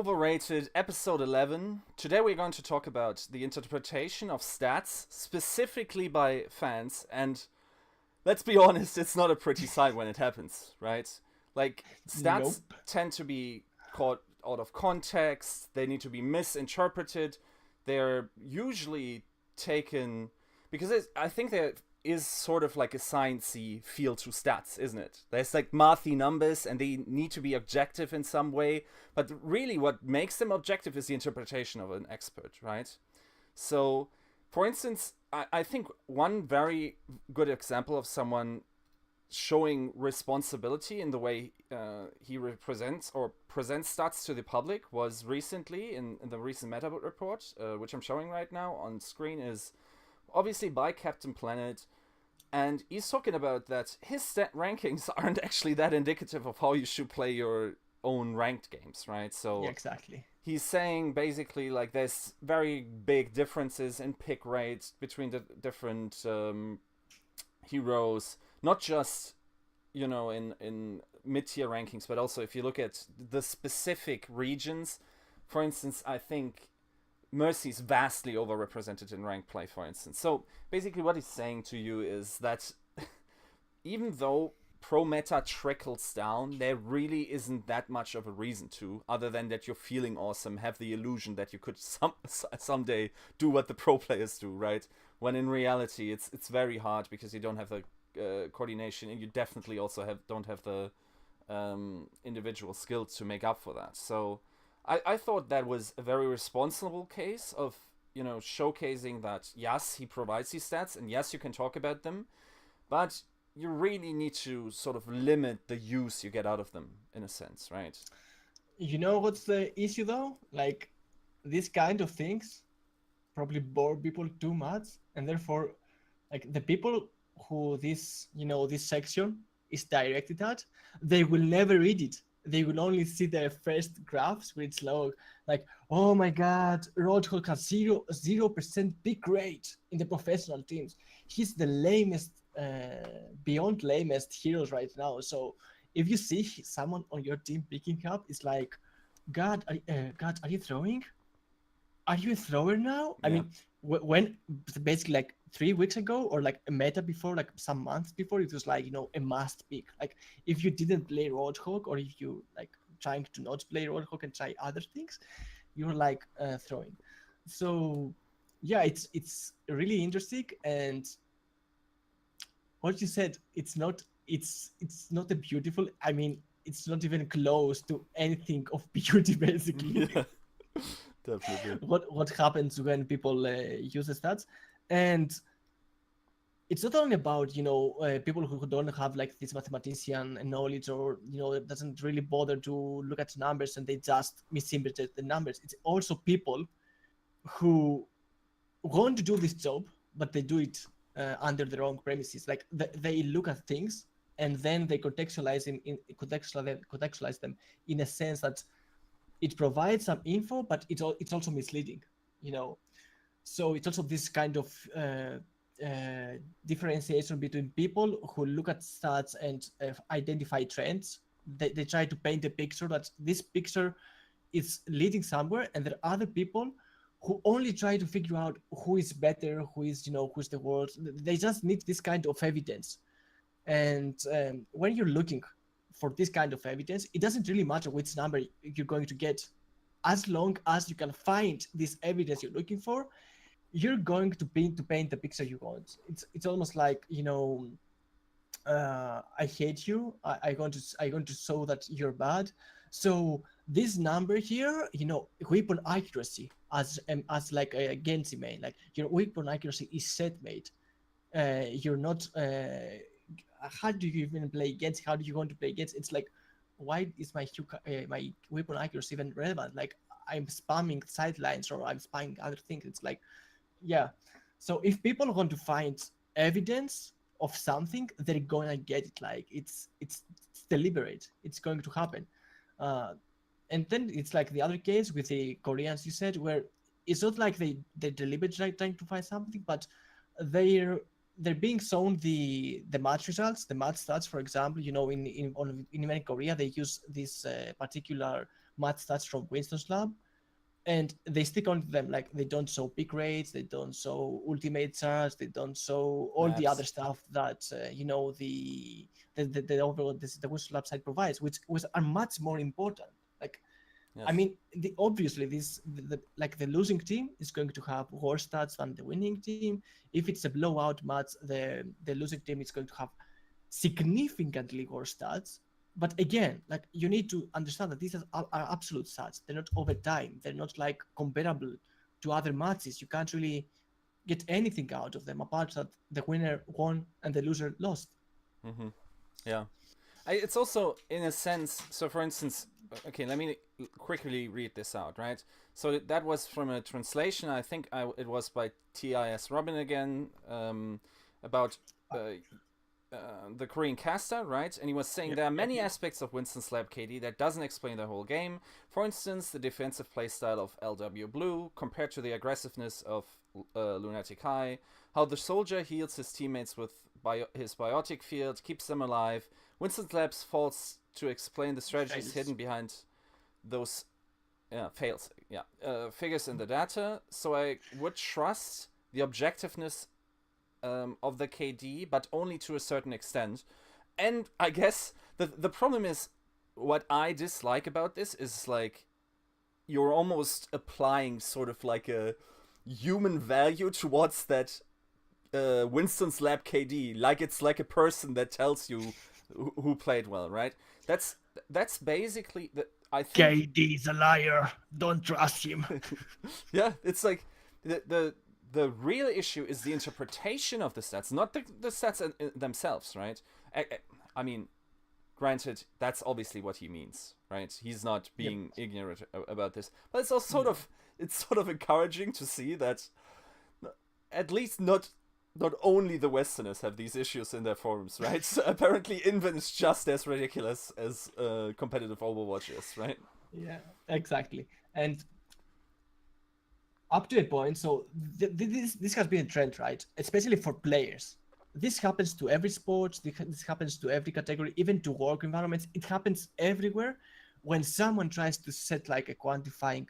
Overrated, episode 11. Today we're going to talk about the interpretation of stats, specifically by fans, and let's be honest, it's not a pretty sight when it happens, right? Like, stats Nope. tend to be caught out of context, they need to be misinterpreted, they're usually taken. Because I think there is sort of like a sciencey feel to stats, isn't it? There's like mathy numbers and they need to be objective in some way, but really what makes them objective is the interpretation of an expert, right? So, for instance, I think one very good example of someone showing responsibility in the way he represents or presents stats to the public was recently in the recent meta report, which I'm showing right now on screen, is obviously by Captain Planet. And he's talking about that his stat rankings aren't actually that indicative of how you should play your own ranked games, right? Yeah, So exactly. he's saying basically like there's very big differences in pick rates between the different heroes, not just in mid-tier rankings, but also if you look at the specific regions. For instance, I think Mercy is vastly overrepresented in ranked play, for instance. So basically what he's saying to you is that even though pro meta trickles down, there really isn't that much of a reason to, other than that you're feeling awesome, have the illusion that you could someday do what the pro players do, right? When in reality, it's very hard because you don't have the coordination, and you definitely also don't have the individual skills to make up for that. So I thought that was a very responsible case of showcasing that yes, he provides these stats, and yes, you can talk about them, but you really need to sort of limit the use you get out of them in a sense, right? You know what's the issue though? Like, these kind of things probably bore people too much, and therefore, like the people who this section is directed at, they will never read it. They will only see the first graphs where it's like, oh my god, Roadhog has 0% pick rate in the professional teams. He's the lamest, beyond lamest heroes right now. So if you see someone on your team picking up, it's like, God, are you throwing? Are you a thrower now? I Yeah. mean, when basically like 3 weeks ago or like a meta before, like some months before, it was like a must pick. Like if you didn't play Roadhog or if you like trying to not play Roadhog and try other things, you're like throwing. So yeah, it's really interesting. And what you said, it's not a beautiful. I mean, it's not even close to anything of beauty basically. Yeah, definitely. What happens when people use the stats. And it's not only about people who don't have like this mathematician knowledge, or doesn't really bother to look at numbers and they just misinterpret the numbers. It's also people who want to do this job, but they do it under the wrong premises. Like they look at things and then they contextualize them in a sense that it provides some info, but it's also misleading. You know, so it's also this kind of differentiation between people who look at stats and identify trends. They try to paint a picture that this picture is leading somewhere, and there are other people who only try to figure out who is better, who's the worst. They just need this kind of evidence. And when you're looking for this kind of evidence, it doesn't really matter which number you're going to get. As long as you can find this evidence you're looking for, you're going to paint the picture you want. It's almost like I hate you. I going to show that you're bad. So this number here, weapon accuracy as like a Genji main, like your weapon accuracy is set mate. You're not. How do you even play Genji? How do you want to play Genji? It's like, why is my weapon accuracy even relevant? Like I'm spamming sidelines or I'm spamming other things. It's like, yeah. So if people want to find evidence of something, they're gonna get it. Like it's deliberate. It's going to happen. Uh, and then it's like the other case with the Koreans you said, where it's not like they deliberately trying to find something, but they're they're being shown the match results, the match stats. For example, in Korea they use this particular match stats from Winston's lab, and they stick on to them. Like they don't show pick rates, they don't show ultimate charge, they don't show all the other Maps. stuff that the overall the Winston lab side provides, which are much more important. Like I Yes. mean, obviously, like the losing team is going to have worse stats than the winning team. If it's a blowout match, the losing team is going to have significantly worse stats. But again, like you need to understand that these are absolute stats. They're not over time. They're not like comparable to other matches. You can't really get anything out of them apart that the winner won and the loser lost. Mm-hmm. Yeah. It's also in a sense. So, for instance, okay, let me quickly read this out. Right. So that was from a translation. I think it was by T.I.S. Robin again, about the Korean caster, right? And he was saying there are many aspects of Winston's lab KD that doesn't explain the whole game. For instance, the defensive playstyle of LW Blue compared to the aggressiveness of Lunatic High, how the soldier heals his teammates with his biotic field, keeps them alive. Winston's labs fails to explain the strategies hidden behind those figures in the data. So I would trust the objectiveness of the KD, but only to a certain extent. And I guess the problem is, what I dislike about this is like you're almost applying sort of like a human value towards that Winston's lab KD, like it's like a person that tells you who played well, right? That's basically the I think. KD's a liar. Don't trust him. Yeah, it's like the real issue is the interpretation of the stats, not the stats themselves, right? I mean, granted, that's obviously what he means, right? He's not being ignorant about this, but it's also sort of encouraging to see that at least not only the Westerners have these issues in their forums, right? So apparently, Inven is just as ridiculous as competitive Overwatch is, right? Yeah, exactly. And up to a point, so this has been a trend, right? Especially for players. This happens to every sport. This happens to every category, even to work environments. It happens everywhere when someone tries to set like a quantifying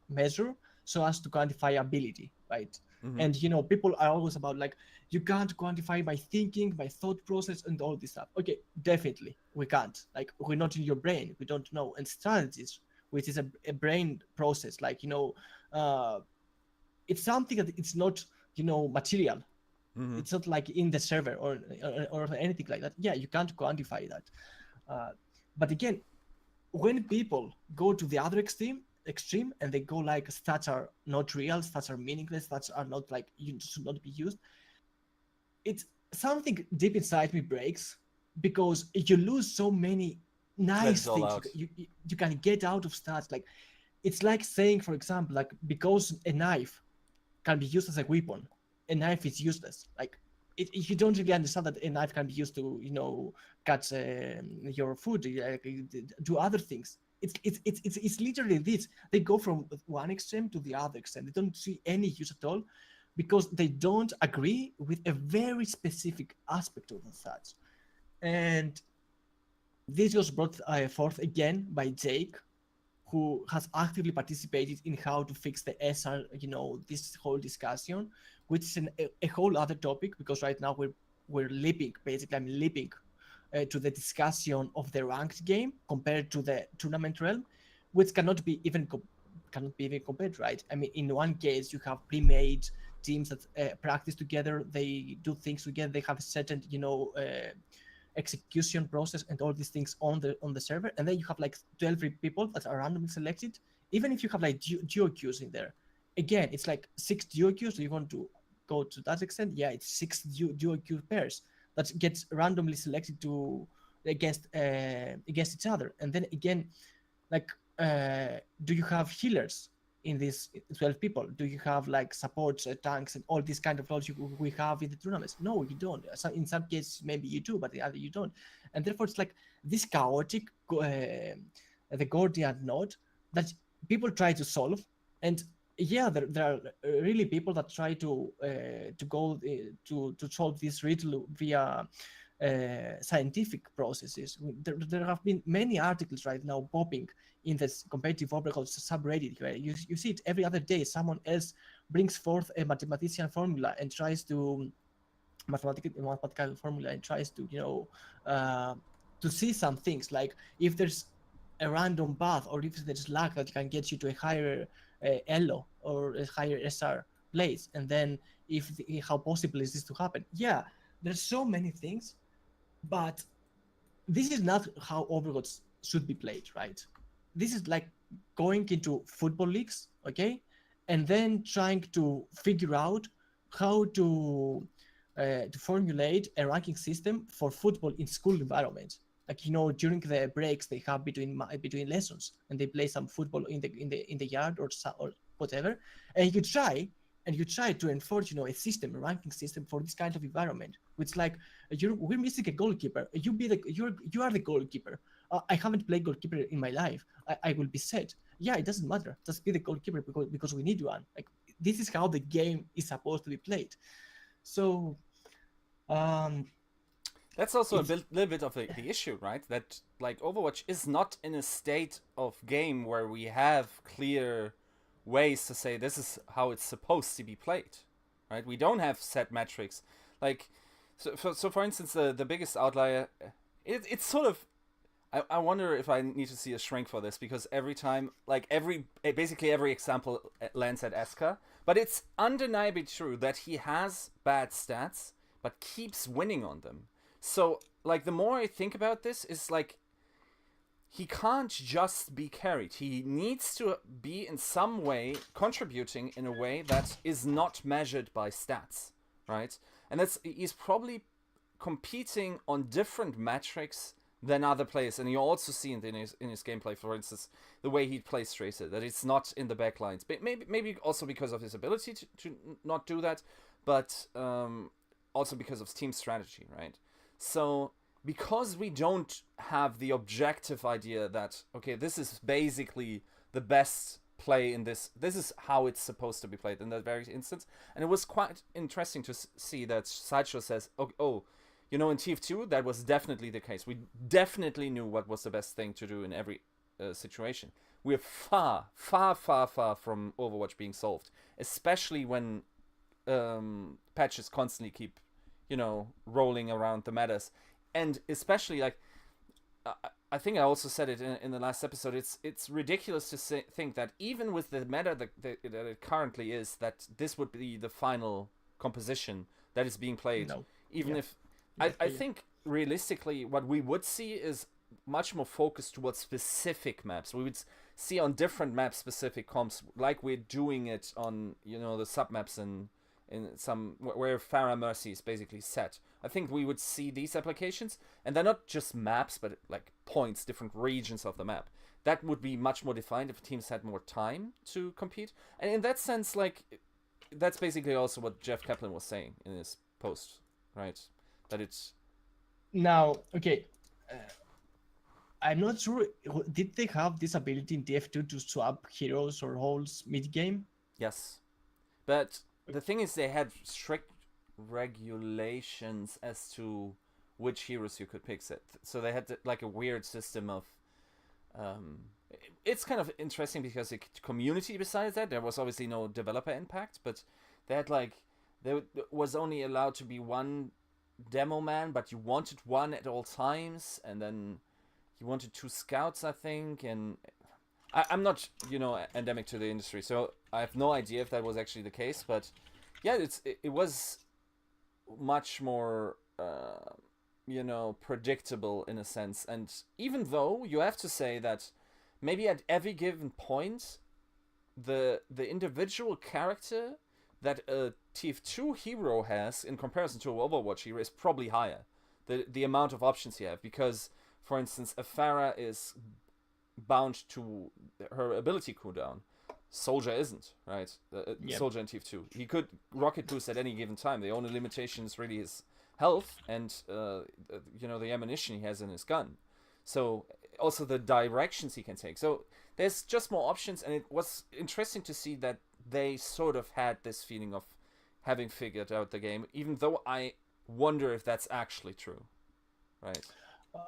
measure so as to quantify ability, right? Mm-hmm. And people are always about like, you can't quantify my thinking, my thought process, and all this stuff. Okay, definitely we can't. Like we're not in your brain. We don't know. And strategies, which is a brain process, like it's something that it's not material. Mm-hmm. It's not like in the server or anything like that. Yeah, you can't quantify that. But again, when people go to the other extreme and they go like stats are not real, stats are meaningless, stats are not like you should not be used, it's something deep inside me breaks because you lose so many nice things you can get out of stats. Like it's like saying, for example, like because a knife can be used as a weapon, a knife is useless. Like you don't really understand that a knife can be used to cut your food, do other things. It's literally this. They go from one extreme to the other extreme. They don't see any use at all because they don't agree with a very specific aspect of the stats. And this was brought forth again by Jake, who has actively participated in how to fix the SR, this whole discussion, which is a whole other topic, because right now we're leaping, basically I'm leaping to the discussion of the ranked game compared to the tournament realm, which cannot be even compared, right? I mean, in one case you have pre-made teams that practice together, they do things together, they have a certain execution process and all these things on the server, and then you have like 12 people that are randomly selected. Even if you have like duo queues in there, again it's like 6 duo queues. So you want to go to that extent, yeah, it's 6 duo queue pairs that gets randomly selected to against each other. And then again, like do you have healers in these 12 people? Do you have like supports, tanks, and all these kind of roles we have in the tournaments? No, you don't. In some cases maybe you do, but the other you don't. And therefore it's like this chaotic the Gordian knot that people try to solve. And yeah, there are really people that try to go to solve this riddle via scientific processes. There have been many articles right now popping in this competitive Overwatch subreddit where you see it every other day. Someone else brings forth a mathematician formula and tries to mathematical formula and tries to uh, to see some things like if there's a random path or if there's luck that can get you to a higher elo or a higher SR place, and then how possible is this to happen? Yeah, there's so many things, but this is not how Overwatch should be played, right? This is like going into football leagues, okay, and then trying to figure out how to formulate a ranking system for football in school environments. Like during the breaks they have between lessons, and they play some football in the yard or whatever, and you try to enforce a system, a ranking system for this kind of environment. Which like we're missing a goalkeeper. You are the goalkeeper. I haven't played goalkeeper in my life. I will be set. Yeah, it doesn't matter. Just be the goalkeeper because we need one. Like this is how the game is supposed to be played. So um, That's also it's little bit of the issue, right? That like Overwatch is not in a state of game where we have clear ways to say this is how it's supposed to be played, right? We don't have set metrics. Like, so for instance, the biggest outlier, it's sort of, I wonder if I need to see a shrink for this, because every time, like basically every example lands at Eska, but it's undeniably true that he has bad stats, but keeps winning on them. So, like, the more I think about this, is like, he can't just be carried. He needs to be in some way contributing in a way that is not measured by stats, right? And he's probably competing on different metrics than other players, and you also see it in his gameplay. For instance, the way he plays Tracer, that it's not in the backlines. But maybe also because of his ability to not do that, but also because of team strategy, right? So because we don't have the objective idea that, okay, this is basically the best play in this is how it's supposed to be played in that very instance. And it was quite interesting to see that Sideshow says, oh, in TF2 that was definitely the case. We definitely knew what was the best thing to do in every situation. We're far from Overwatch being solved, especially when patches constantly keep rolling around the metas. And especially, like, I think I also said it in the last episode, it's ridiculous to think that even with the meta that it currently is, that this would be the final composition that is being played. no, Even yeah, if I think realistically what we would see is much more focused towards specific maps. We would see on different map specific comps, like we're doing it on the sub maps in some where Farah Mercy is basically set. I think we would see these applications, and they're not just maps, but like points, different regions of the map. That would be much more defined if teams had more time to compete. And in that sense, like, that's basically also what Jeff Kaplan was saying in his post, right? That it's now okay. I'm not sure. Did they have this ability in TF2 to swap heroes or holes mid game? yes, but the thing is, they had strict regulations as to which heroes you could pick. So they had like a weird system of. It's kind of interesting because the community, besides that, there was obviously no developer impact, but they had like there was only allowed to be one demo man, but you wanted one at all times, and then you wanted 2 scouts, I think, and I'm not endemic to the industry, so I have no idea if that was actually the case, but yeah, it was much more predictable in a sense. And even though you have to say that maybe at every given point the individual character that a TF2 hero has in comparison to an Overwatch hero is probably higher, the amount of options you have, because for instance a Pharah is bound to her ability cooldown. Soldier isn't, right? Yep. Soldier in TF2, he could rocket boost at any given time. The only limitation is really his health and the ammunition he has in his gun. So also the directions he can take. So there's just more options, and it was interesting to see that they sort of had this feeling of having figured out the game, even though I wonder if that's actually true. Right.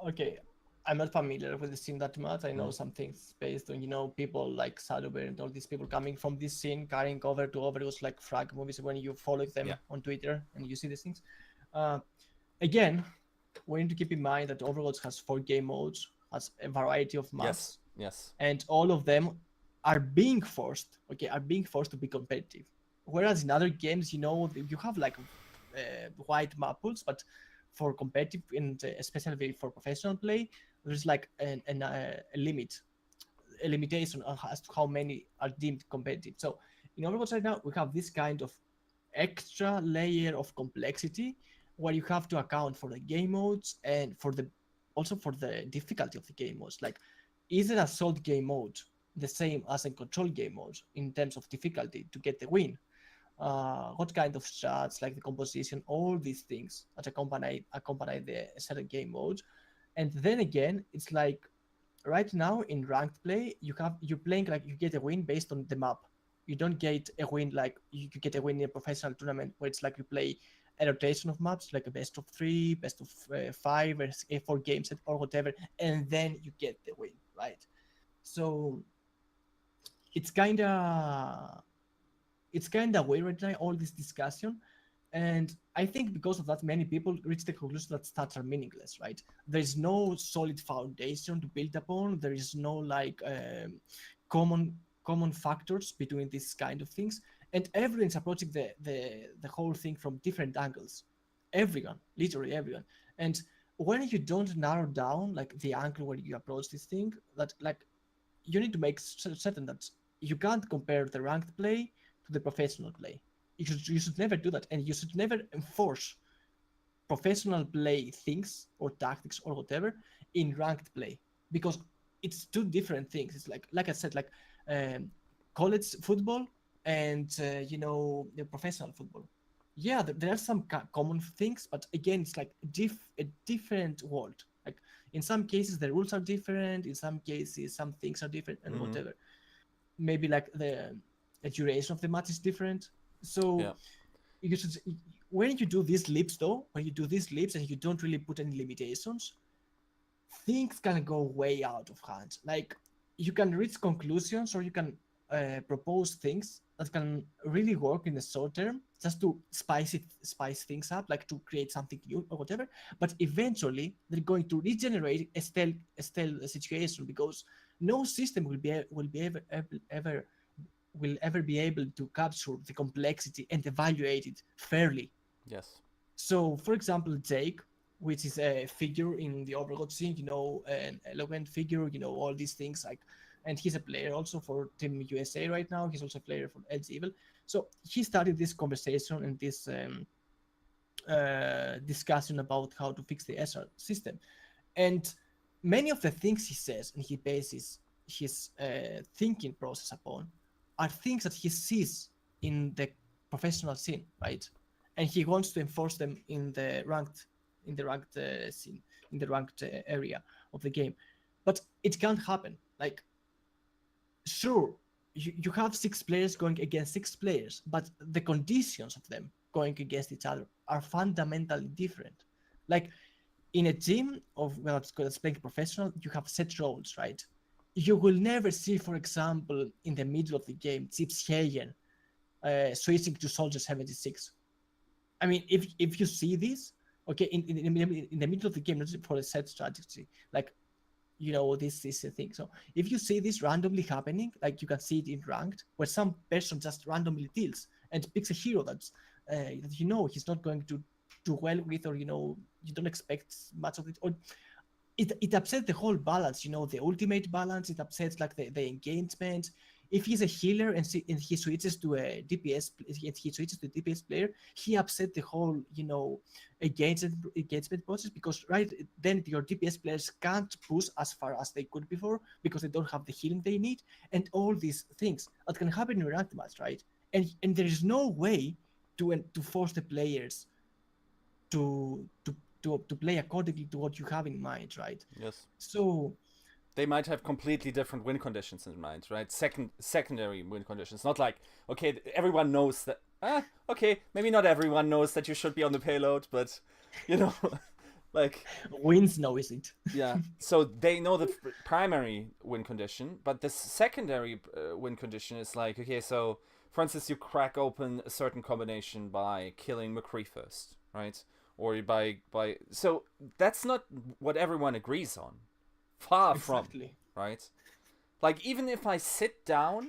Okay, I'm not familiar with the scene that much. I know Mm. some things based on, people like Sadover and all these people coming from this scene, carrying over to Overdose like frag movies when you follow Yeah. them on Twitter and you see these things. Uh, Again, we need to keep in mind that Overwatch has 4 game modes, has a variety of Yes. maps, Yes. and all of them are being forced to be competitive. Whereas in other games, you have like wide map pools, but for competitive and especially for professional play, there's like a limit, a limitation as to how many are deemed competitive. So in Overwatch right now, we have this kind of extra layer of complexity where you have to account for the game modes and for the difficulty of the game modes. Like, is an assault game mode the same as a control game mode in terms of difficulty to get the win? What kind of shots, like the composition, all these things that accompany the certain game mode. And then again, it's like right now in ranked play, you're playing like you get a win based on the map. You don't get a win like you get a win in a professional tournament where it's like you play a rotation of maps, like a best of 3, best of 5, or 4 games or whatever, and then you get the win, right? So it's kind of weird right now, all this discussion. And I think because of that, many people reach the conclusion that stats are meaningless, right? There's no solid foundation to build upon. There is no like common common factors between these kind of things, and everyone's approaching the whole thing from different angles. Everyone, literally everyone. And when you don't narrow down like the angle where you approach this thing, that like you need to make certain that you can't compare the ranked play to the professional play. You should never do that, and you should never enforce professional play things or tactics or whatever in ranked play, because it's two different things. It's like I said, like um, college football and the professional football. Yeah, there are some common things, but again, it's like a different world. Like in some cases, the rules are different. In some cases, some things are different, and Mm-hmm. whatever. Maybe like the duration of the match is different. So Yeah. you should, when you do these leaps though, when you do these leaps and you don't really put any limitations, things can go way out of hand. Like you can reach conclusions or you can propose things that can really work in the short term just to spice things up, like to create something new or whatever. But eventually they're going to regenerate a stale situation, because no system will ever be able to capture the complexity and evaluate it fairly. Yes. So, for example, Jake, which is a figure in the Overwatch scene, an eloquent figure, all these things, like, and he's a player also for Team USA right now. He's also a player for LG Evil. So he started this conversation and this discussion about how to fix the SR system. And many of the things he says and he bases his thinking process upon are things that he sees in the professional scene, right? And he wants to enforce them in the ranked scene, in the ranked area of the game. But it can't happen. Like, sure, you have 6 players going against 6 players, but the conditions of them going against each other are fundamentally different. Like in a team of that's playing professional, you have set roles, right? You will never see, for example, in the middle of the game, Chips Hagen switching to Soldier 76. I mean, if you see this, okay, in the middle of the game, not for a set strategy, like this is a thing. So if you see this randomly happening, like you can see it in ranked, where some person just randomly deals and picks a hero that he's not going to do well with, or you don't expect much of it, or it upsets the whole balance, the ultimate balance. It upsets like the engagement. If he's a healer and he switches to a DPS, he switches to a DPS player, he upset the whole engagement process, because right then your DPS players can't push as far as they could before because they don't have the healing they need, and all these things that can happen in a ranked match, right? And there is no way to force the players to play accordingly to what you have in mind, right? Yes. So They might have completely different win conditions in mind, right? Secondary win conditions. Not like, okay, everyone knows that. Okay, maybe not everyone knows that you should be on the payload, but you know, Like, Wins knows it. yeah, so they know the primary win condition, but the secondary win condition is like, okay, so for instance, you crack open a certain combination by killing McCree first, right? Or by so that's not what everyone agrees on. Far from, Exactly. right? Like, even if I sit down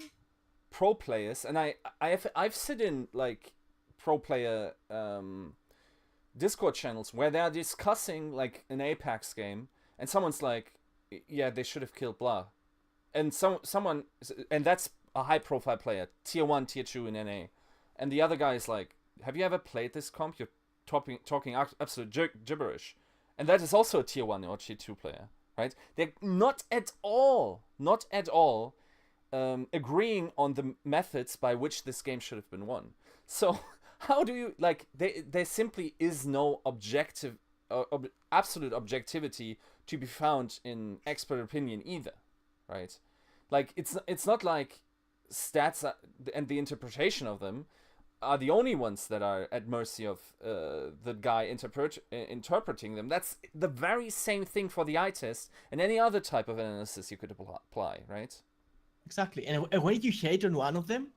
pro players, and I've sit in like pro player Discord channels where they're discussing like an Apex game, and someone's like, "Yeah, they should have killed blah," and someone, and that's a high profile player, tier 1, tier 2 in NA, and the other guy is like, "Have you ever played this comp? You're talking absolute gibberish," and that is also a tier 1 or tier 2 player, right? They're not at all agreeing on the methods by which this game should have been won. So how do you like? There simply is no absolute objectivity to be found in expert opinion either, right? Like, it's not like stats and the interpretation of them are the only ones that are at mercy of the guy interpreting them. That's the very same thing for the eye test and any other type of analysis you could apply, right? Exactly. And when you hate on one of them,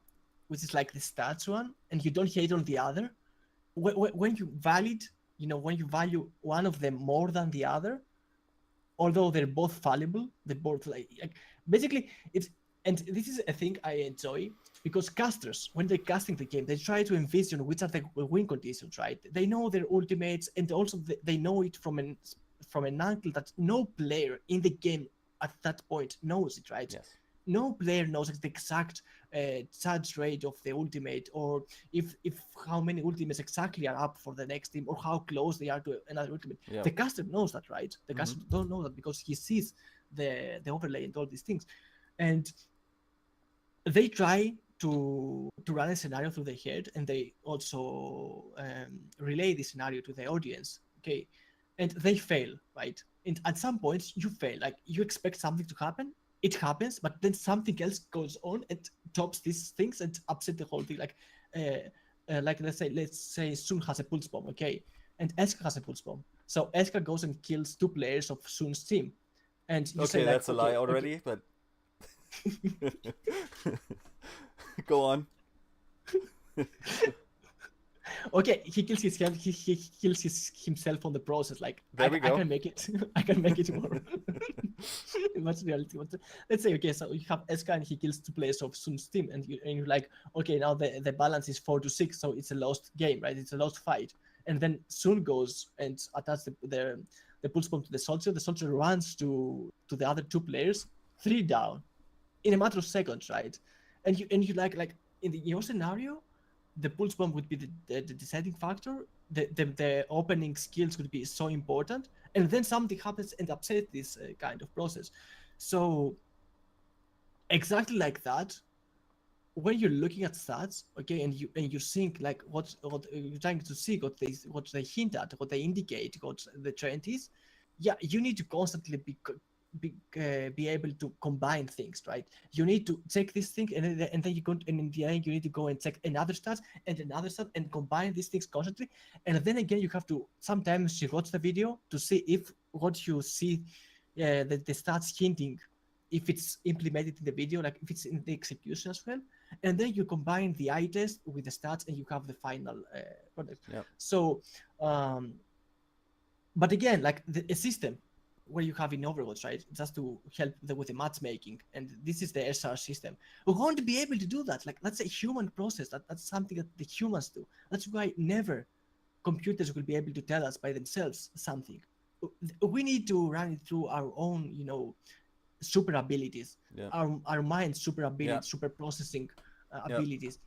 which is like the stats one, and you don't hate on the other, when you when you value one of them more than the other, although they're both valuable, they both like basically it's, and this is a thing I enjoy because casters, when they're casting the game, they try to envision which are the win conditions, right? They know their ultimates, and also they know it from an angle that no player in the game at that point knows it, right? Yes. No player knows the exact charge rate of the ultimate, or if how many ultimates exactly are up for the next team, or how close they are to another ultimate. Yeah. The caster knows that, right? The caster don't know that because he sees the overlay and all these things, and they try to run a scenario through their head, and they also relay the scenario to the audience. Okay, and they fail, right? And at some points you fail, like you expect something to happen, it happens, but then something else goes on and tops these things and upset the whole thing. Like let's say Soon has a pulse bomb, okay, and Eska has a pulse bomb. So Eska goes and kills 2 players of Soon's team, and you say, like, that's a lie already, but go on. Okay, he kills he kills himself on the process. Like, There we go. I can make it. I can make it more. What's reality? Let's say, okay, so you have Eska and he kills 2 players of Sun's team, and you're like, okay, now the balance is 4-6, so it's a lost game, right? It's a lost fight. And then Sun goes and attaches the pulse bomb to the soldier. The soldier runs to the other 2 players, 3 down, in a matter of seconds, right? And you like in your scenario, the pulse bomb would be the deciding factor. The opening skills would be so important, and then something happens and upsets this kind of process. So exactly like that, when you're looking at stats, okay, and you think like what you're trying to see, what they hint at, what they indicate, what the trend is. Yeah, you need to constantly be able to combine things, right? You need to check this thing, and then you go, and in the end you need to go and check another stat and combine these things constantly. And then again, you have to sometimes you watch the video to see if what you see, the stats hinting, if it's implemented in the video, like if it's in the execution as well. And then you combine the eye test with the stats, and you have the final product. Yep. So, but again, like a system where you have in Overwatch, right? Just to help with the matchmaking, and this is the SR system. We're going to be able to do that. Like, that's a human process. That's something that the humans do. That's why never computers will be able to tell us by themselves something. We need to run it through our own, super abilities, Yeah. our mind's super abilities, Yeah. super processing abilities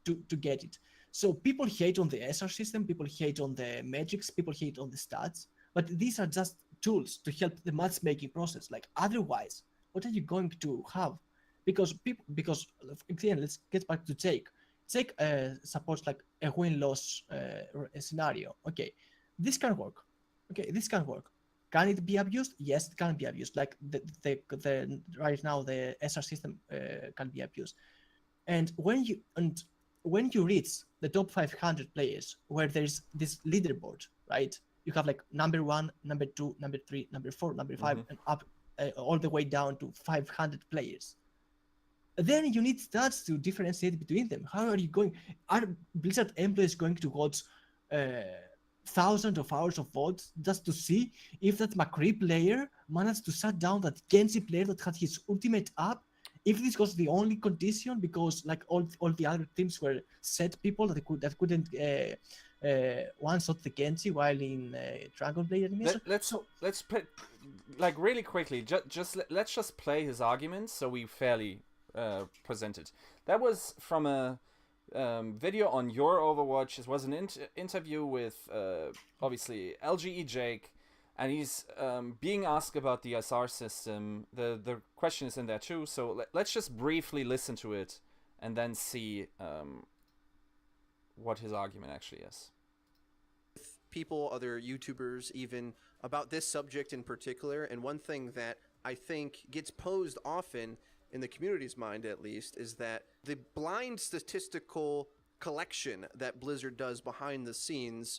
to get it. So people hate on the SR system, people hate on the metrics, people hate on the stats, but these are just tools to help the matchmaking process. Like, otherwise, what are you going to have? Because again, let's get back to Jake. Jake supports like a win-loss scenario. Okay, this can work. Okay, this can work. Can it be abused? Yes, it can be abused. Like the right now the SR system can be abused. And when you reach the top 500 players, where there's this leaderboard, right? you have like number 1, number 2, number 3, number 4, number 5, Mm-hmm. and up all the way down to 500 players. Then you need stats to differentiate between them. How are you going? Are Blizzard employees going to watch thousands of hours of VODs just to see if that McCree player managed to shut down that Genji player that had his ultimate up? If this was the only condition, because like all the other teams were set people that couldn't one shot the Genji while in Dragon Blade animation. Let's put, like, really quickly. Let's just play his arguments so we fairly present it. That was from a video on Your Overwatch. It was an interview with obviously lgejakes, and he's being asked about the SR system. The question is in there too, so let's just briefly listen to it and then see what his argument actually is. People, other YouTubers even, about this subject in particular, and one thing that I think gets posed often in the community's mind, at least, is that the blind statistical collection that Blizzard does behind the scenes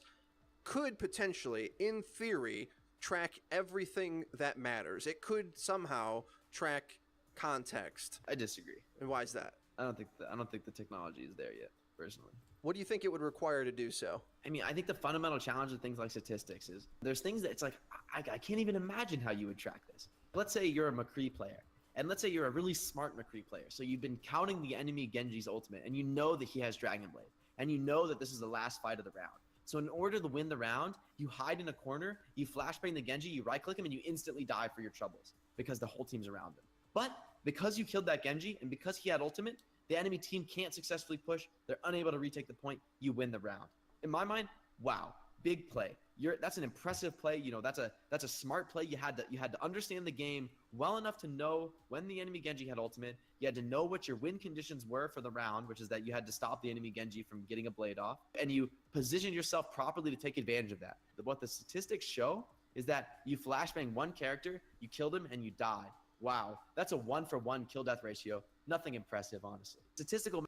could potentially, in theory, track everything that matters. It could somehow track context. I disagree. And why is that? I don't think the technology is there yet, personally. What do you think it would require to do so? I mean, I think the fundamental challenge with things like statistics is there's things that it's like, I can't even imagine how you would track this. Let's say you're a McCree player, and let's say you're a really smart McCree player. So you've been counting the enemy Genji's ultimate, and you know that he has Dragon Blade, and you know that this is the last fight of the round. So in order to win the round, you hide in a corner, you flashbang the Genji, you right-click him, and you instantly die for your troubles because the whole team's around him. But because you killed that Genji, and because he had ultimate, the enemy team can't successfully push. They're unable to retake the point. You win the round. In my mind, wow, big play. That's an impressive play. You know, that's a smart play. You had to understand the game well enough to know when the enemy Genji had ultimate. You had to know what your win conditions were for the round, which is that you had to stop the enemy Genji from getting a blade off, and you positioned yourself properly to take advantage of that. What the statistics show is that you flashbang one character, you killed him, and you died. Wow, that's a 1-for-1 kill death ratio. Nothing impressive, honestly. Statistical.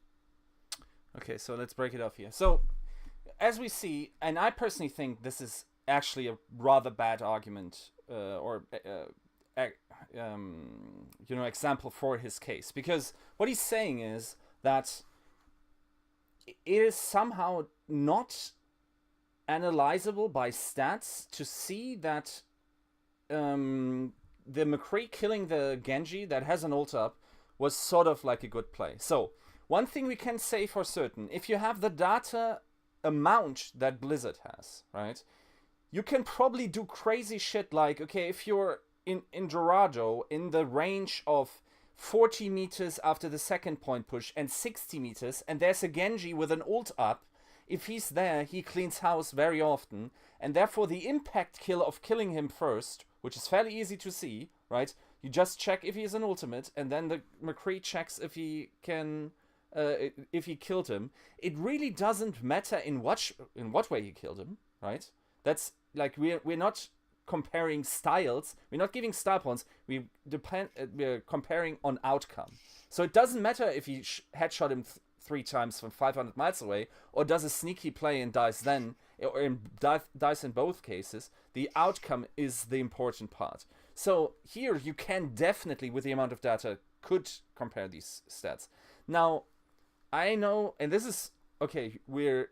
Okay, so let's break it off here. So, as we see, and I personally think this is actually a rather bad argument example for his case, because what he's saying is that it is somehow not analyzable by stats to see that the McCree killing the Genji that has an ult up was sort of like a good play. So, one thing we can say for certain, if you have the data amount that Blizzard has, right, you can probably do crazy shit like, okay, if you're in Dorado in the range of 40 meters after the second point push and 60 meters, and there's a Genji with an ult up, if he's there, he cleans house very often, and therefore the impact kill of killing him first, which is fairly easy to see, right? You just check if he has an ultimate, and then the McCree checks if he can, if he killed him. It really doesn't matter in what way he killed him, right? That's like we're not comparing styles. We're not giving style points. We're comparing on outcome. So it doesn't matter if he headshot him 3 times from 500 miles away, or does a sneaky play and dies then, or dies in both cases. The outcome is the important part. So here you can definitely, with the amount of data, could compare these stats. Now, I know, and this is okay. We're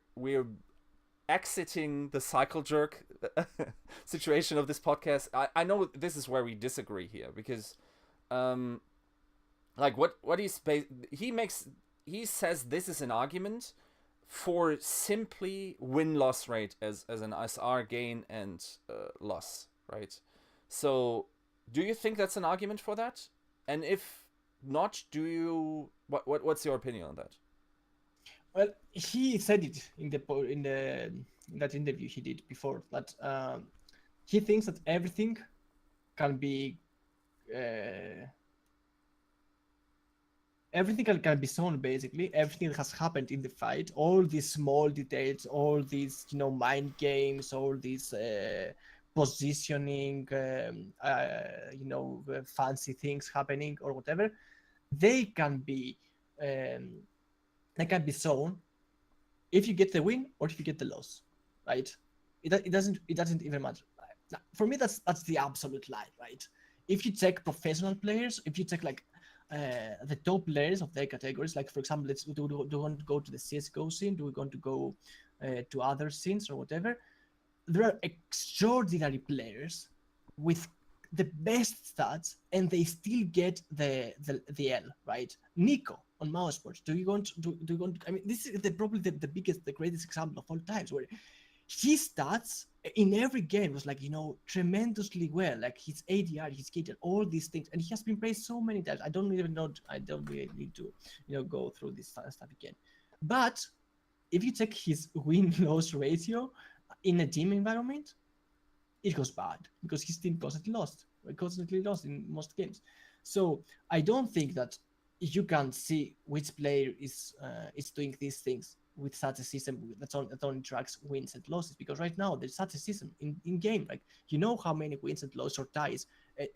exiting the cycle jerk situation of this podcast. I know this is where we disagree here, because like what he says this is an argument for simply win-loss rate as an SR gain and loss, right? So do you think that's an argument for that? And if not, what's your opinion on that? Well, he said it in that interview he did before, that he thinks that everything can be shown, basically. Everything that has happened in the fight, all these small details, all these mind games, all these positioning, fancy things happening or whatever, they can be shown if you get the win or if you get the loss, right? It doesn't even matter. For me, that's the absolute lie, right? If you take professional players, if you take like the top players of their categories, like for example, do we want to go to the CS:GO scene? Do we want to go to other scenes or whatever? There are extraordinary players with the best stats, and they still get the L, right? Nico on mouse sports. Do you want? I mean, this is probably the biggest, the greatest example of all times, where his stats in every game was like, tremendously well, like his ADR, his KD, all these things, and he has been praised so many times. I don't really need to go through this stuff again. But if you check his win-loss ratio in a team environment, it goes bad because his team constantly lost in most games. So I don't think that you can see which player is doing these things with such a system that only tracks wins and losses, because right now there's such a system in game. Like, how many wins and losses or ties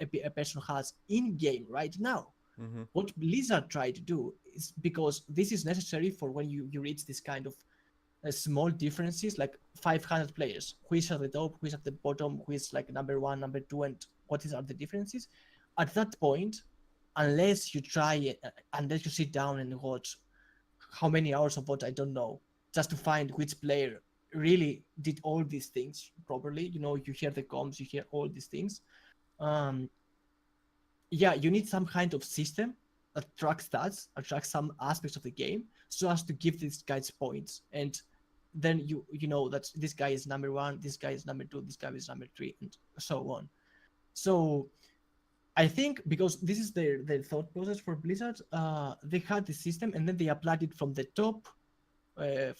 a person has in game right now. Mm-hmm. What Blizzard tried to do is, because this is necessary for when you reach this kind of small differences, like 500 players, who is at the top, who is at the bottom, who is like number one, number two, and are the differences. At that point, unless you sit down and watch how many hours of what I don't know, just to find which player really did all these things properly, you hear the comms, you hear all these things. You need some kind of system that tracks stats, or tracks some aspects of the game, so as to give these guys points. And then you know that this guy is number one, this guy is number two, this guy is number three, and so on. So I think because this is their thought process for Blizzard, they had the system and then they applied it from the top to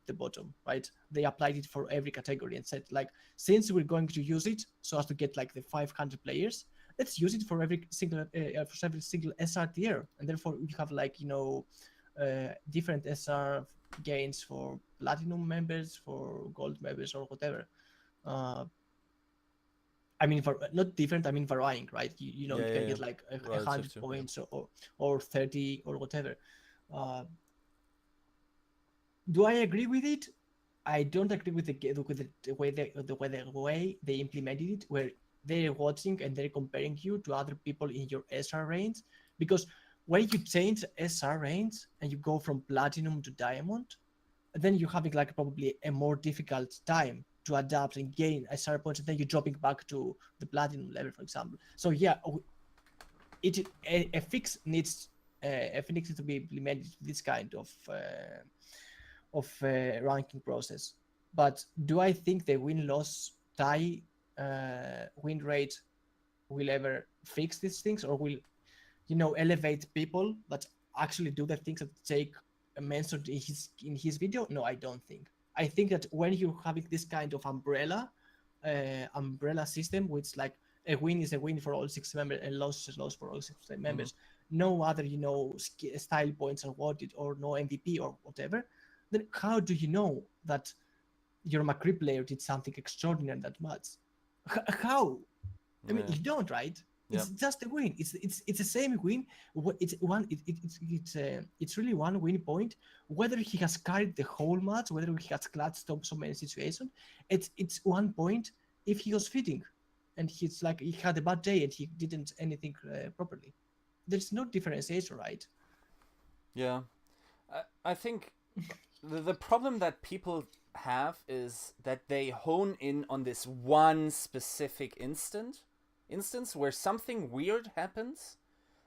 the bottom, right? They applied it for every category and said, like, since we're going to use it so as to get like the 500 players, let's use it for every single SR tier, and therefore you have like different SR gains for platinum members, for gold members, or whatever. I mean, for not different, I mean varying, right? You can get like 100 points or 30 or whatever. Do I agree with it? I don't agree with the way they implemented it, where they're watching and they're comparing you to other people in your SR range. Because when you change SR range and you go from platinum to diamond, then you're having like probably a more difficult time to adapt and gain SR points, and then you're dropping back to the platinum level, for example. So yeah, a fix needs to be implemented, this kind of ranking process. But do I think the win-loss tie win rate will ever fix these things, or will elevate people that actually do the things that Jake mentioned in his video? No, I don't think. I think that when you're having this kind of umbrella system, which like a win is a win for all 6 members and loss is loss for all 6 members, no other style points are awarded, or no MVP or whatever, then how do you know that your McCree player did something extraordinary that much? How? I mean, you don't, right? It's just a win. It's the same win. It's really one win point. Whether he has carried the whole match, whether he has clutched so many situations, it's 1 point if he was feeding, and he's like he had a bad day and he didn't anything properly. There's no differentiation, right? Yeah, I think the problem that people have is that they hone in on this one specific instance where something weird happens,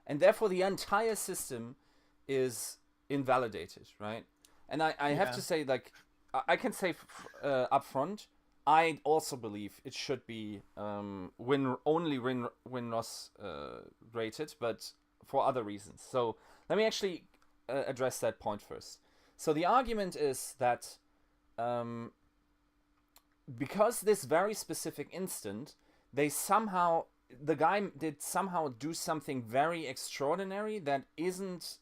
and therefore the entire system is invalidated, right? And I have to say, like, I can say up front, I also believe it should be win-loss rated, but for other reasons. So let me actually address that point first. So the argument is that because this very specific instant, the guy did somehow do something very extraordinary that isn't,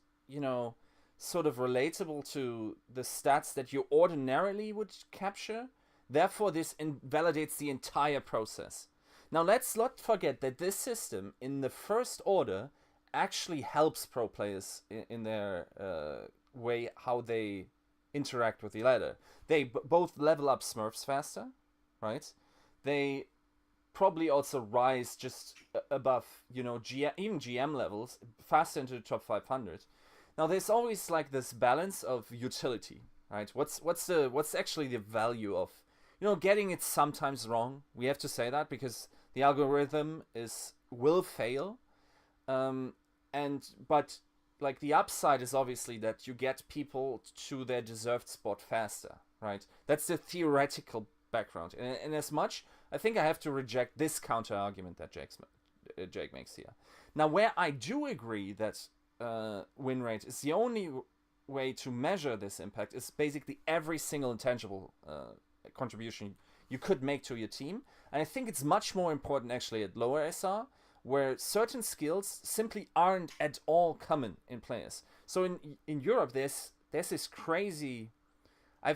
sort of relatable to the stats that you ordinarily would capture. Therefore, this invalidates the entire process. Now, let's not forget that this system, in the first order, actually helps pro players in their way how they interact with the ladder. They both level up Smurfs faster, right? They probably also rise just above, even GM levels, faster into the top 500. Now there's always like this balance of utility, right? What's actually the value of, getting it sometimes wrong? We have to say that because the algorithm will fail, but like the upside is obviously that you get people to their deserved spot faster, right? That's the theoretical background, and as much, I think I have to reject this counter argument that Jake makes here. Now, where I do agree that win rate is the only way to measure this impact is basically every single intangible contribution you could make to your team, and I think it's much more important actually at lower SR, where certain skills simply aren't at all common in players. So in Europe, there's this crazy. I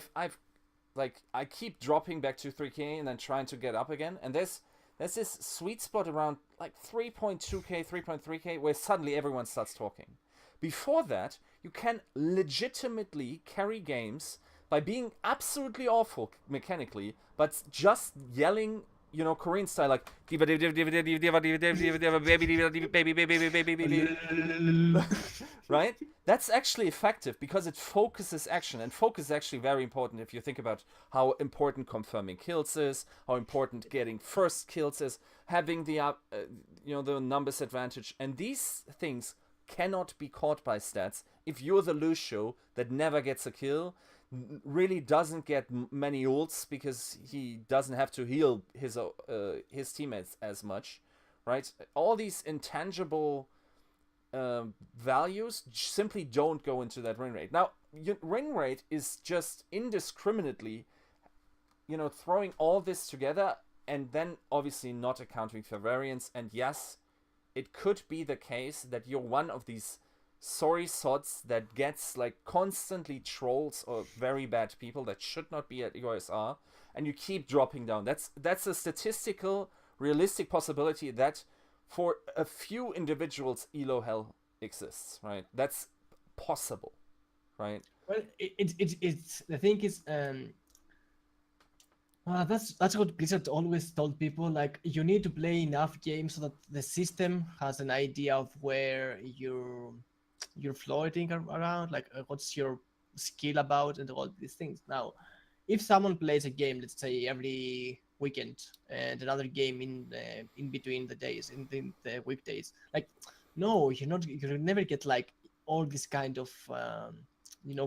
keep dropping back to 3K and then trying to get up again, and there's this sweet spot around like 3.2K, 3.3K, where suddenly everyone starts talking. Before that, you can legitimately carry games by being absolutely awful mechanically, but just yelling, Korean style, like right? That's actually effective because it focuses action, and focus is actually very important if you think about how important confirming kills is, how important getting first kills is, having the the numbers advantage, and these things cannot be caught by stats. If you're the Lucio that never gets a kill, really doesn't get many ults because he doesn't have to heal his teammates as much, right? All these intangible values simply don't go into that win rate. Now, win rate is just indiscriminately, throwing all this together and then obviously not accounting for variance. And yes, it could be the case that you're one of these sorry sods that gets like constantly trolls or very bad people that should not be at EOSR, and you keep dropping down. That's a statistical, realistic possibility that for a few individuals elo hell exists, right? That's possible, right? Well, it's the thing is that's what Blizzard always told people. Like, you need to play enough games so that the system has an idea of where you're floating around, like what's your skill about, and all these things. Now, if someone plays a game, let's say every weekend, and another game in between the days, in the weekdays, like, no, you'll never get like all this kind of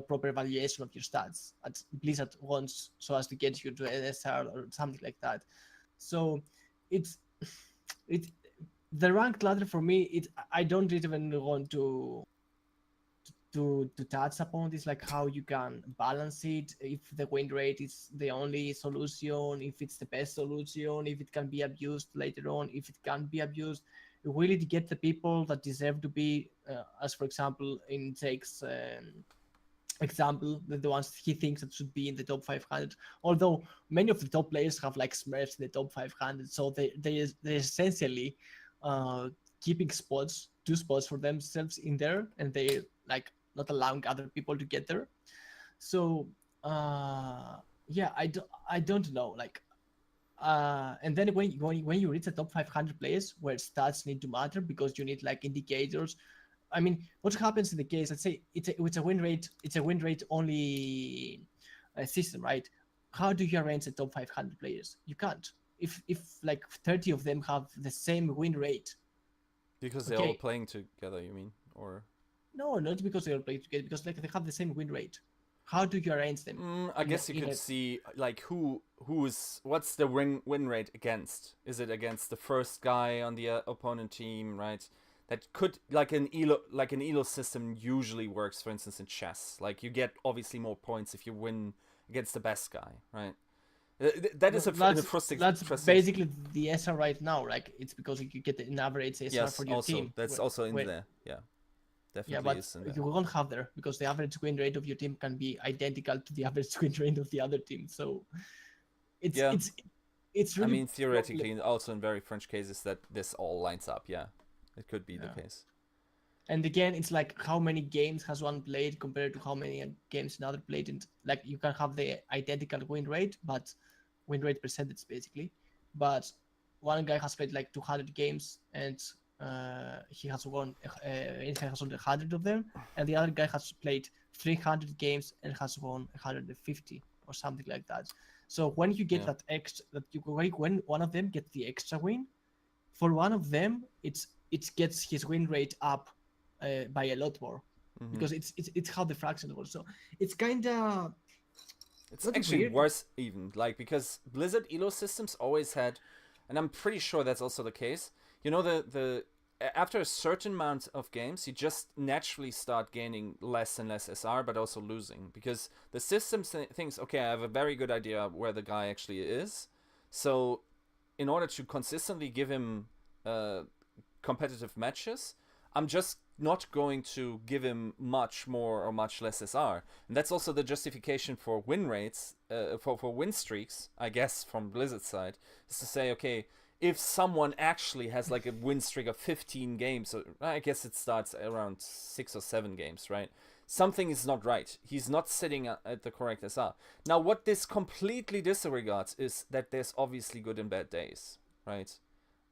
proper evaluation of your stats at Blizzard wants, so as to get you to NSR or something like that. So it's the ranked ladder for me. I don't even want to touch upon this, like how you can balance it, if the win rate is the only solution, if it's the best solution, if it can be abused later on, if it can't be abused. Really to get the people that deserve to be, as for example in Jake's example, the ones he thinks that should be in the top 500, although many of the top players have like smurfs in the top 500, so they're essentially keeping two spots for themselves in there, and they like not allowing other people to get there. So yeah, I don't know, like and then when you reach the top 500 players where stats need to matter because you need like indicators. I mean, what happens in the case, let's say it's a win rate only system, right? How do you arrange the top 500 players? You can't. If like 30 of them have the same win rate, because they're all playing together, you mean? Or no, not because they all play together, because like they have the same win rate. How do you arrange them? I guess you could see like what's the win rate against? Is it against the first guy on the opponent team, right? That could, like an elo system usually works, for instance, in chess. Like, you get obviously more points if you win against the best guy, right? That is that's basically the SR right now. Like, it's because you get an average SR for your team. That's also in there. Yeah, definitely. Yeah, but you won't have there because the average win rate of your team can be identical to the average win rate of the other team. So it's really. I mean, theoretically, also in very French cases, that this all lines up. Yeah, it could be the case. And again, it's like how many games has one played compared to how many games another played. And like, you can have the identical win rate, but win rate percentage basically, but one guy has played like 200 games and he has won 100 of them, and the other guy has played 300 games and has won 150 or something like that. So when you get that extra, when one of them gets the extra win, for one of them it gets his win rate up by a lot more, because it's how the fraction works. So it's kind of actually weird. worse even, like, because Blizzard elo systems always had, and I'm pretty sure that's also the case. You know, the after a certain amount of games, you just naturally start gaining less and less SR, but also losing, because the system thinks, okay, I have a very good idea where the guy actually is, so in order to consistently give him competitive matches, I'm just not going to give him much more or much less SR. And that's also the justification for win rates, for win streaks, I guess, from Blizzard's side, is to say, okay, if someone actually has like a win streak of 15 games, I guess it starts around 6 or 7 games, right? Something is not right. He's not sitting at the correct SR. Now, what this completely disregards is that there's obviously good and bad days, right?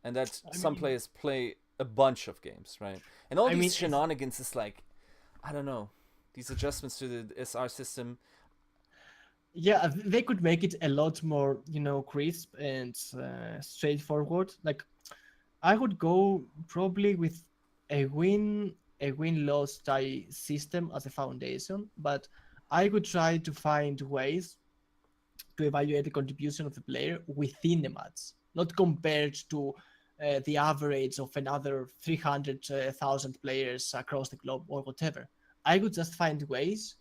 And that some players play a bunch of games, right? And all these shenanigans is like, I don't know, these adjustments to the SR system. Yeah, they could make it a lot more, crisp and straightforward. Like, I would go probably with a win-loss tie system as a foundation, but I would try to find ways to evaluate the contribution of the player within the match, not compared to the average of another 300,000 players across the globe or whatever. I would just find ways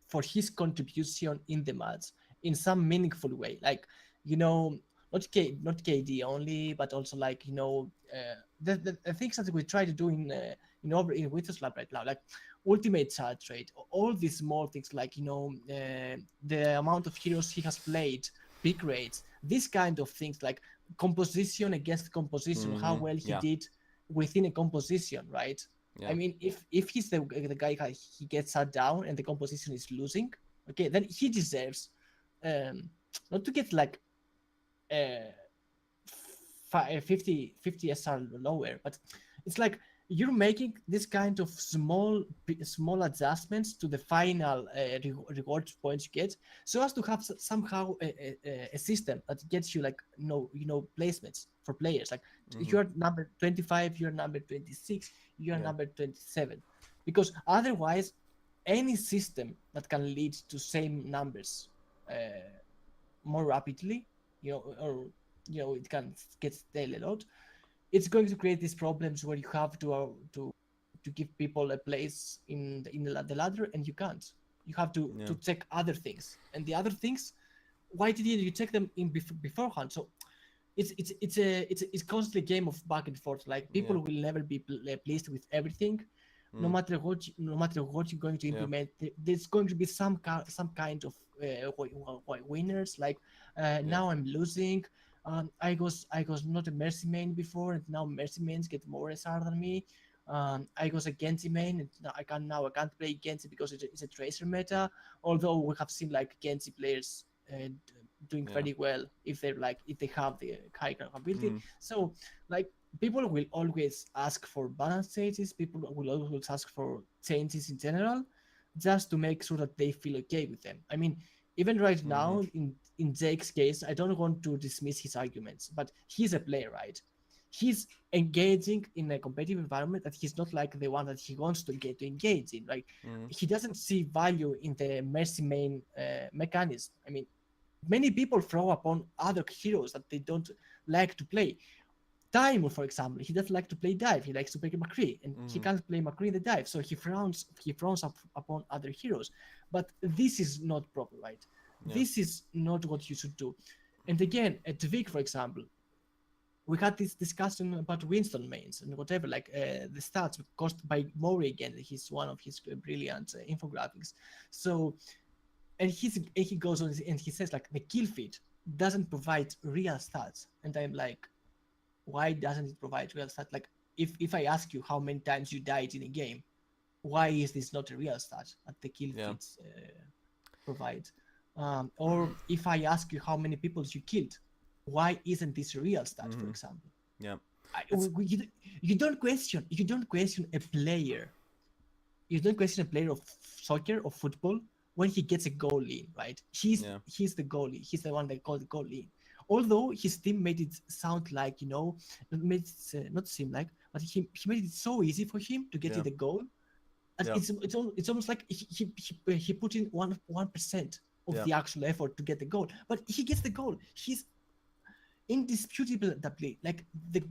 for his contribution in the match in some meaningful way, like, not KD only, but also like, the things that we try to do in Winter's Lab right now, like ultimate charge rate, all these small things, like, the amount of heroes he has played, pick rates, these kind of things, like composition against composition, how well he did within a composition, right? Yeah. I mean, if he's the guy, he gets shut down and the composition is losing, okay, then he deserves not to get like 50 SR lower, but it's like you're making this kind of small adjustments to the final reward points you get, so as to have somehow a system that gets you like placements for players, like you're number 25, you're number 26, you're number 27, because otherwise any system that can lead to same numbers more rapidly, or it can get stale a lot, it's going to create these problems where you have to give people a place in the ladder, and you can't. You have to check other things, and the other things, why didn't you check them in beforehand? So it's constantly a game of back and forth. Like, people will never be pleased with everything, no matter what you're going to implement. There's going to be some kind of winners. Like, now I'm losing. I was not a Mercy main before, and now Mercy mains get more SR than me. I was a Genji main, and I can't play Genji because it's a Tracer meta. Although we have seen like Genji players doing very well if they have the high capability. So like, people will always ask for balance changes. People will always ask for changes in general, just to make sure that they feel okay with them. I mean, even right now, in Jake's case, I don't want to dismiss his arguments, but he's a player, right? He's engaging in a competitive environment that he's not like the one that he wants to engage in. Like, he doesn't see value in the Mercy main mechanism. I mean, many people throw upon other heroes that they don't like to play. Taimur, for example, he doesn't like to play dive. He likes to play McCree, and he can't play McCree in the dive, so he frowns upon other heroes. But this is not proper, right? This is not what you should do. And again, at Vic, for example, we had this discussion about Winston mains and whatever, like the stats caused by Mori again. He's one of his brilliant infographics. So, and he goes on and he says like, the kill feed doesn't provide real stats, and I'm like, why doesn't it provide real stats? Like, if I ask you how many times you died in a game, why is this not a real stat that the kill feeds provide? Or if I ask you how many people you killed, why isn't this a real stat, for example? Yeah. You don't question a player. You don't question a player of soccer or football when he gets a goal in, right? Yeah. He's the goalie. He's the one that got the goal in. Although his team made it sound like, made it not seem like, but he made it so easy for him to get Yeah. in the goal. And Yeah. it's almost like he put in 1% of Yeah. the actual effort to get the goal, but he gets the goal. He's indisputably like the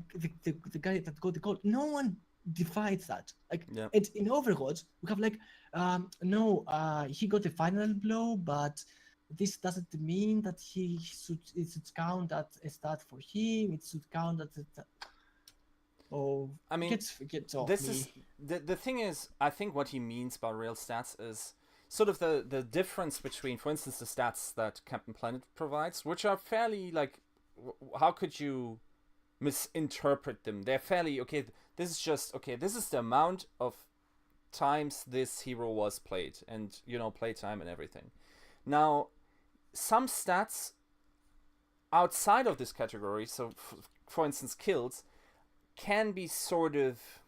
guy that got the goal. No one defies that. Like, Yeah. and in Overwatch, we have like, no, he got the final blow, but this doesn't mean that it should count as a stat for him. It should count as a. Oh, I mean, gets off this me. is the thing is, I think what he means by real stats is sort of the difference between, for instance, the stats that Captain Planet provides, which are fairly like, how could you misinterpret them? They're fairly okay. This is just okay. This is the amount of times this hero was played, and play time and everything. Now, some stats outside of this category, so for instance, kills, can be sort of,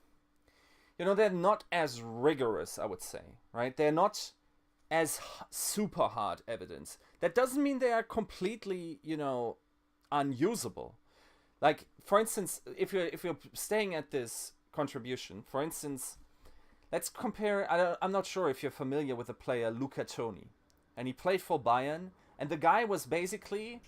they're not as rigorous, I would say, right? They're not as super hard evidence. That doesn't mean they are completely, unusable. Like, for instance, if you're staying at this contribution, for instance, let's compare. I'm not sure if you're familiar with the player Luca Toni, and he played for Bayern, and the guy was basically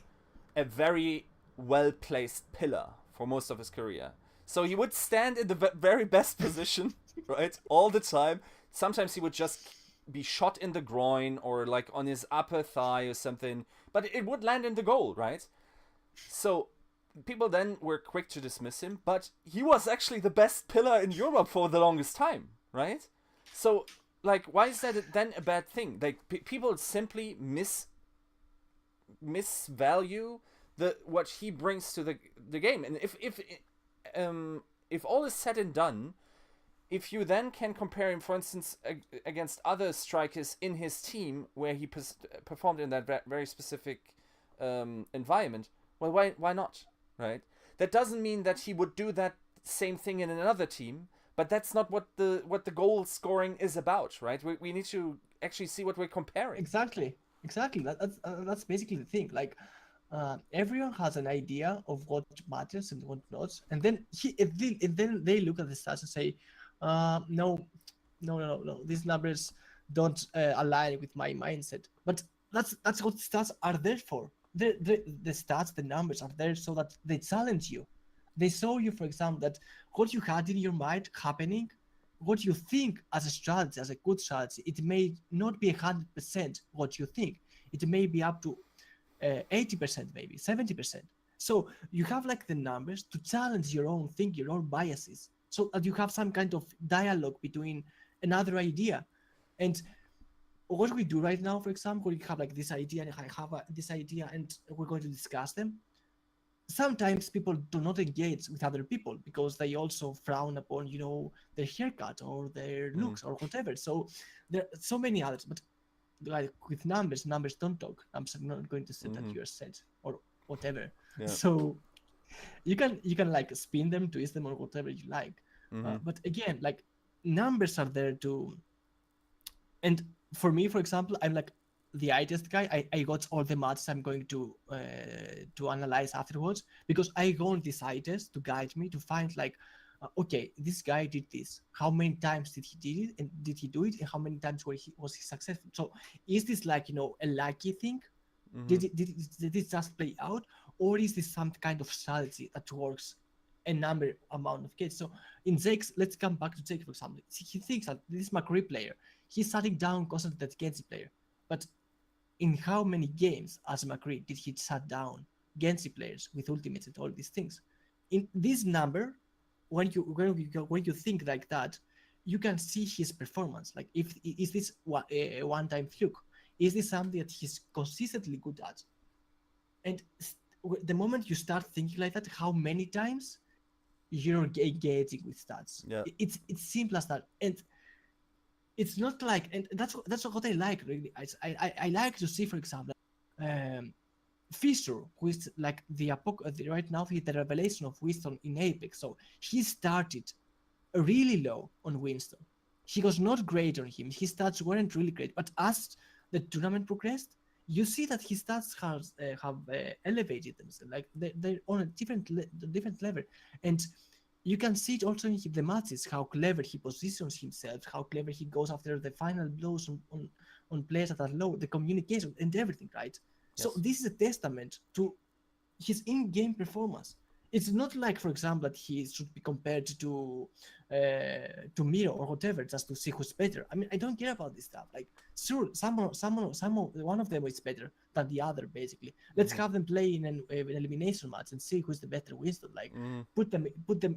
a very well-placed pillar for most of his career. So he would stand in the very best position, right, all the time. Sometimes he would just be shot in the groin or like on his upper thigh or something, but it would land in the goal, right? So people then were quick to dismiss him, but he was actually the best pillar in Europe for the longest time, right? So, like, why is that then a bad thing? Like, people simply misvalue what he brings to the game. And if all is said and done, if you then can compare him, for instance, against other strikers in his team where he performed in that very specific environment, well, why not, right? That doesn't mean that he would do that same thing in another team, but that's not what the goal scoring is about, right? We need to actually see what we're comparing. Exactly. That's basically the thing. Like, everyone has an idea of what matters and what not, and then they look at the stats and say, no, these numbers don't align with my mindset. But that's what stats are there for. The stats, the numbers are there so that they challenge you. They show you, for example, that what you had in your mind happening, what you think as a strategy, as a good strategy, it may not be 100% what you think. It may be up to 80%, maybe 70%. So you have like the numbers to challenge your own thinking, your own biases, so that you have some kind of dialogue between another idea. And what we do right now, for example, we have like this idea and I have this idea and we're going to discuss them. Sometimes people do not engage with other people because they also frown upon, their haircut or their looks or whatever. So there are so many others, but like with numbers don't talk. Numbers are not going to say that you're sad or whatever. Yeah. So you can like spin them, twist them, or whatever you like. But again, like, numbers are there to. And for me, for example, I'm like the eye test guy. I got all the matches I'm going to analyze afterwards, because I go on this eye test to guide me to find like, okay, this guy did this. How many times did he did it, and did he do it, and how many times was he successful? So is this like, a lucky thing? Did it just play out, or is this some kind of strategy that works a number amount of kids? So in Jake's, let's come back to Jake, for example. He thinks that this McCree player, he's shutting down constantly that Genji player, but in how many games as McCree did he shut down Genji players with ultimates and all these things? In this number, when you think like that, you can see his performance. Like, is this a one-time fluke? Is this something that he's consistently good at? And the moment you start thinking like that, how many times you're engaging with stats? Yeah. It's simple as that. And it's not like, and that's what I like, really. I like to see, for example, Fisher, who is like right now he's the revelation of Winston in Apex. So he started really low on Winston. He was not great on him. His stats weren't really great, but as the tournament progressed, you see that his stats have elevated themselves. Like they're on a different level, and you can see it also in the matches how clever he positions himself, how clever he goes after the final blows on players that are low, the communication and everything, right? So Yes. this is a testament to his in-game performance. It's not like, for example, that he should be compared to Miro or whatever, just to see who's better. I mean, I don't care about this stuff. Like, sure, one of them is better than the other. Basically, let's have them play in an elimination match and see who's the better Winston. Like, put them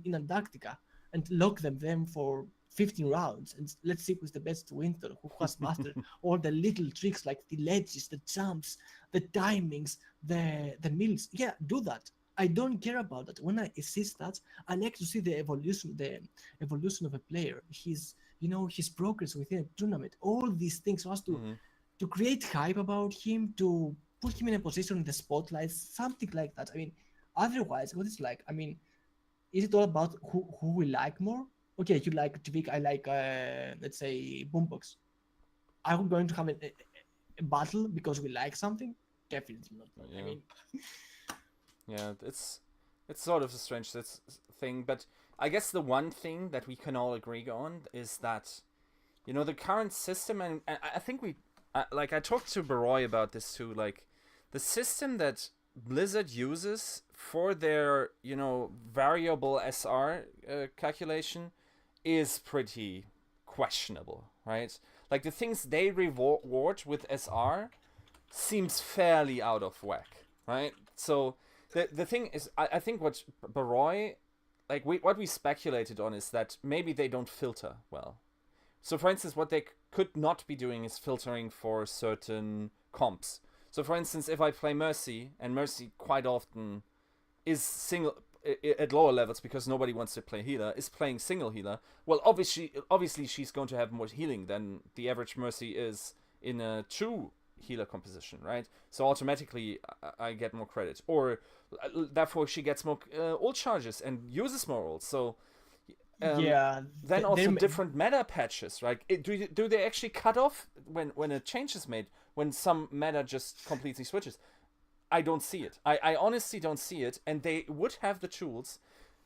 in Antarctica and lock them for 15 rounds, and let's see who's the best Winston, who has mastered all the little tricks like the ledges, the jumps, the timings, the mills. Yeah, do that. I don't care about that. When I see stats, I like to see the evolution of a player. His progress within a tournament. All these things so as to create hype about him, to put him in a position in the spotlight, something like that. I mean, otherwise, what it's like? I mean, is it all about who we like more? Okay, you like Tvik, I like let's say Boombox. Are we going to have a battle because we like something? Definitely not. Yeah. I mean, Yeah, it's sort of a strange thing, but I guess the one thing that we can all agree on is that, the current system, and I think I talked to Baroy about this too, like, the system that Blizzard uses for their, variable SR calculation is pretty questionable, right? Like, the things they reward with SR seems fairly out of whack, right? So the thing is, I think what Baroy, like, what we speculated on is that maybe they don't filter well. So, for instance, what they could not be doing is filtering for certain comps. So, for instance, if I play Mercy, and Mercy quite often is single at lower levels because nobody wants to play healer, is playing single healer, well, obviously she's going to have more healing than the average Mercy is in a true healer composition, right? So automatically I get more credit, or therefore she gets more ult charges and uses more ult. So yeah. then also different meta patches, right? Do they actually cut off when a change is made, when some meta just completely switches? I don't see it. I honestly don't see it, and they would have the tools.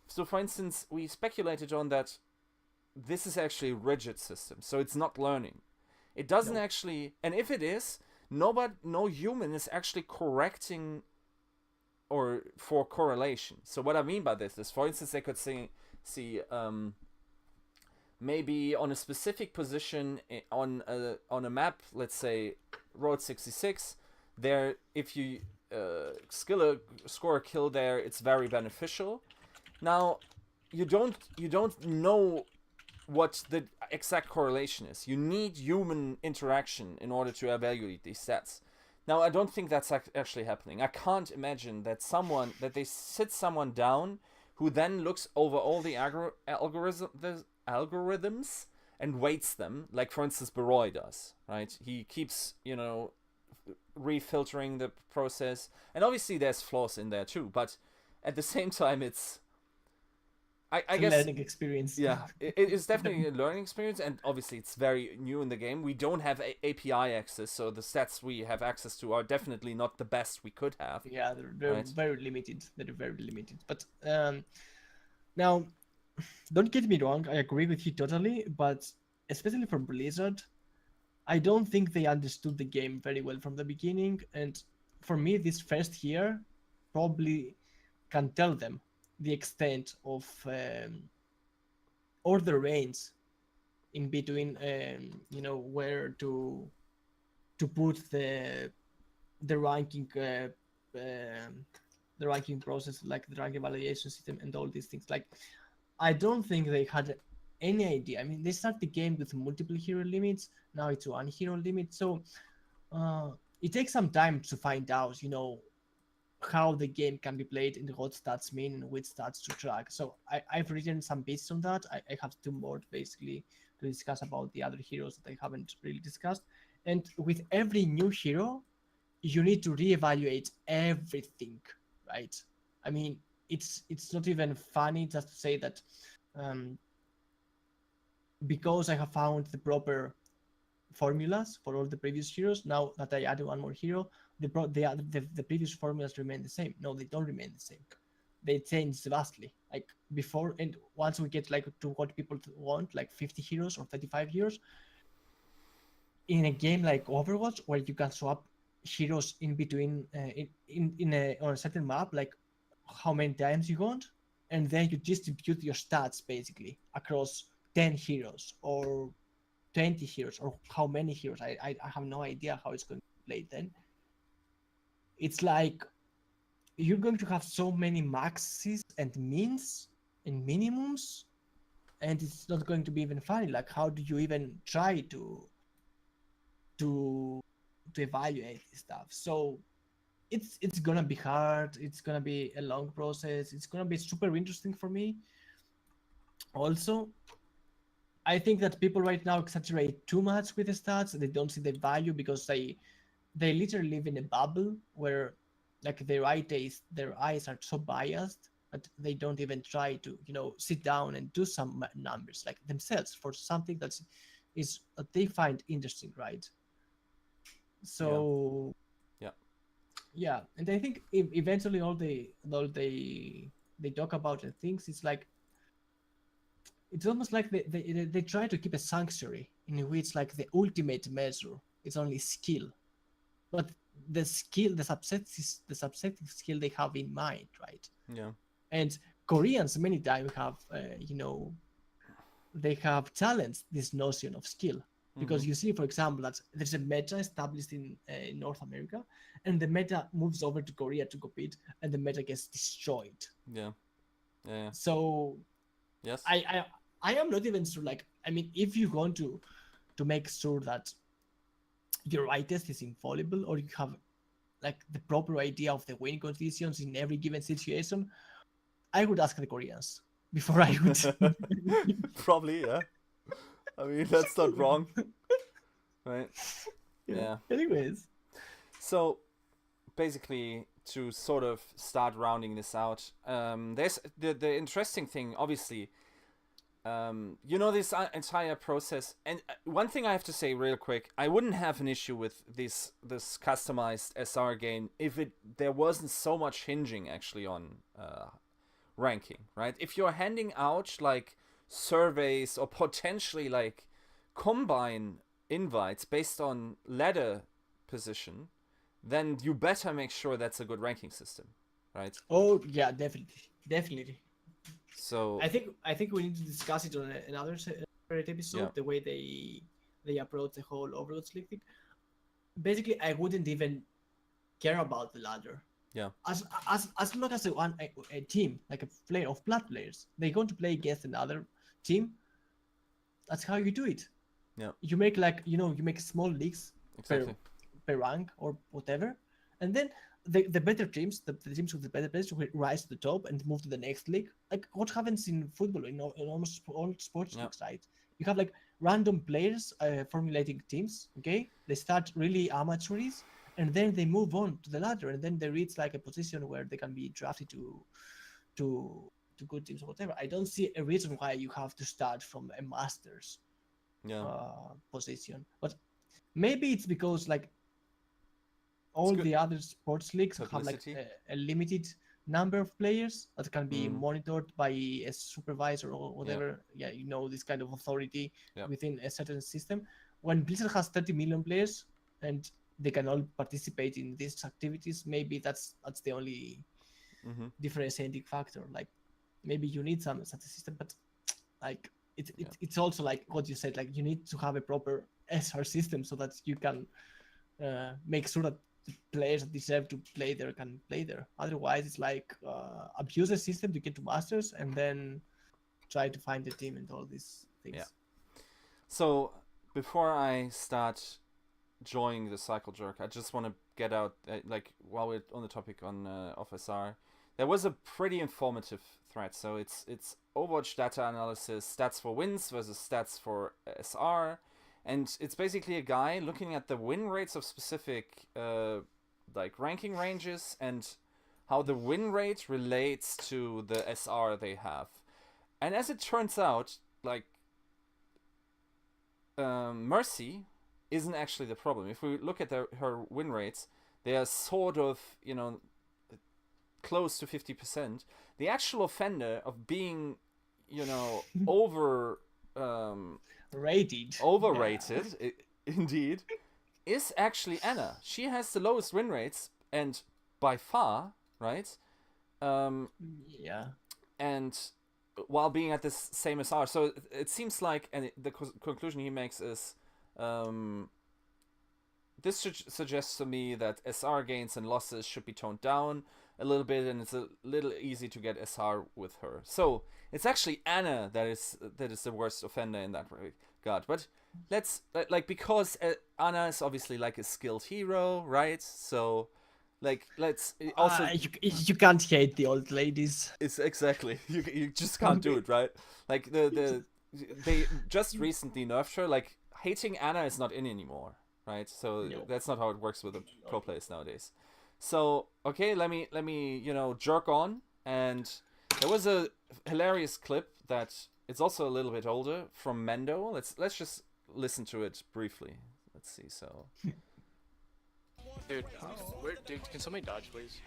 So, for instance, we speculated on that this is actually a rigid system, so it's not learning. It doesn't actually, and if it is, no human is actually correcting or for correlation. So what I mean by this is, for instance, they could see maybe on a specific position on a map, let's say Road 66, there, if you score a kill there, it's very beneficial. Now, you don't know what the exact correlation is. You need human interaction in order to evaluate these stats. Now, I don't think that's actually happening. I can't imagine that they sit someone down who then looks over all the algorithms and weights them, like, for instance, Baroy does, right? He keeps, refiltering the process, and obviously there's flaws in there too, but at the same time it's I guess learning experience. Yeah, it is definitely a learning experience, and obviously it's very new in the game. We don't have API access, so the stats we have access to are definitely not the best we could have. Yeah, they're right? very limited. They're very limited. But now, don't get me wrong. I agree with you totally. But especially for Blizzard, I don't think they understood the game very well from the beginning. And for me, this first year probably can tell them the extent of or the range in between, where to put the ranking, the ranking process, like the ranking evaluation system and all these things. Like, I don't think they had any idea. I mean, they start the game with multiple hero limits. Now it's one hero limit. So it takes some time to find out, how the game can be played and what stats mean and which stats to track. So I've written some bits on that. I have 2 more basically to discuss about the other heroes that I haven't really discussed. And with every new hero, you need to reevaluate everything, right? I mean, it's not even funny just to say that um, because I have found the proper formulas for all the previous heroes. Now that I added one more hero, the previous formulas remain the same. No, they don't remain the same. They change vastly. Like before, and once we get like to what people want, like 50 heroes or 35 heroes, in a game like Overwatch, where you can swap heroes in between on a certain map, like how many times you want, and then you distribute your stats basically across 10 heroes or 20 heroes or how many heroes. I have no idea how it's going to play then. It's like you're going to have so many maxes and mins and minimums, and it's not going to be even funny. Like, how do you even try to to evaluate this stuff? So it's gonna be hard. It's gonna be a long process. It's gonna be super interesting for me. Also, I think that people right now exaggerate too much with the stats. They don't see the value because they literally live in a bubble where like their eyes are so biased that they don't even try to sit down and do some numbers like themselves for something that they find interesting, right? So Yeah. yeah, and I think eventually all they talk about the things, it's like it's almost like they try to keep a sanctuary in which like the ultimate measure is only skill, but the subjective skill they have in mind, right? Yeah. And Koreans many times have they have challenged this notion of skill, because you see, for example, that there's a meta established in North America, and the meta moves over to Korea to compete, and the meta gets destroyed. Yeah. Yeah. So Yes. I am not even sure. Like, I mean, if you want to make sure that your eye test is infallible, or you have like the proper idea of the win conditions in every given situation, I would ask the Koreans before I would. Probably, yeah. I mean, that's not wrong, right? Yeah. Anyways, So, basically, to sort of start rounding this out, there's the interesting thing, obviously. This entire process, and one thing I have to say real quick, I wouldn't have an issue with this customized SR game if there wasn't so much hinging actually on ranking, right? If you're handing out like surveys or potentially like combine invites based on ladder position, then you better make sure that's a good ranking system, right? oh yeah, definitely. So I think we need to discuss it on another separate episode. Yeah. The way they approach the whole Overwatch League thing. Basically, I wouldn't even care about the ladder. Yeah. As long as a team, like a player of plat players, they're going to play against another team. That's how you do it. Yeah. You make you make small leagues Exactly. per rank or whatever, and then the better teams, the teams with the better players will rise to the top and move to the next league. Like what happens in football, in almost all sports leagues, right? You have like random players formulating teams. Okay, they start really amateurish, and then they move on to the ladder, and then they reach like a position where they can be drafted to good teams or whatever. I don't see a reason why you have to start from a masters position, but maybe it's because like all the other sports leagues have like a limited number of players that can be monitored by a supervisor or whatever. Yeah, this kind of authority within a certain system. When Blizzard has 30 million players and they can all participate in these activities, maybe that's the only differentiating factor. Like maybe you need such a system, but like it's also like what you said, like you need to have a proper SR system so that you can make sure that the players that deserve to play there can play there. Otherwise, it's like abuse the system to get to masters and then try to find a team and all these things. Yeah. So before I start joining the cycle jerk, I just want to get out like while we're on the topic of SR, there was a pretty informative thread. So it's Overwatch data analysis, stats for wins versus stats for SR. And it's basically a guy looking at the win rates of specific like ranking ranges and how the win rate relates to the SR they have. And as it turns out, like Mercy isn't actually the problem. If we look at her win rates, they are sort of, you know, close to 50%. The actual offender of being, you know, Rated. overrated, indeed, is actually Anna. She has the lowest win rates, and by far, right? Yeah. And while being at this same SR, so it seems like, and the conclusion he makes is, this suggests to me that SR gains and losses should be toned down a little bit, and it's a little easy to get SR with her. So it's actually Anna that is the worst offender in that regard. But let's like, because Anna is obviously like a skilled hero, right? So like, let's also you can't hate the old ladies. it's exactly, you just can't do it, right? Like they just recently nerfed her. Like, hating Anna is not in anymore, right? So No. that's not how it works with the pro players nowadays. So okay, let me you know, jerk on. And there was a hilarious clip that it's also a little bit older from Mendo. Let's just listen to it briefly. Let's see. So Dude, dude, can somebody dodge, please?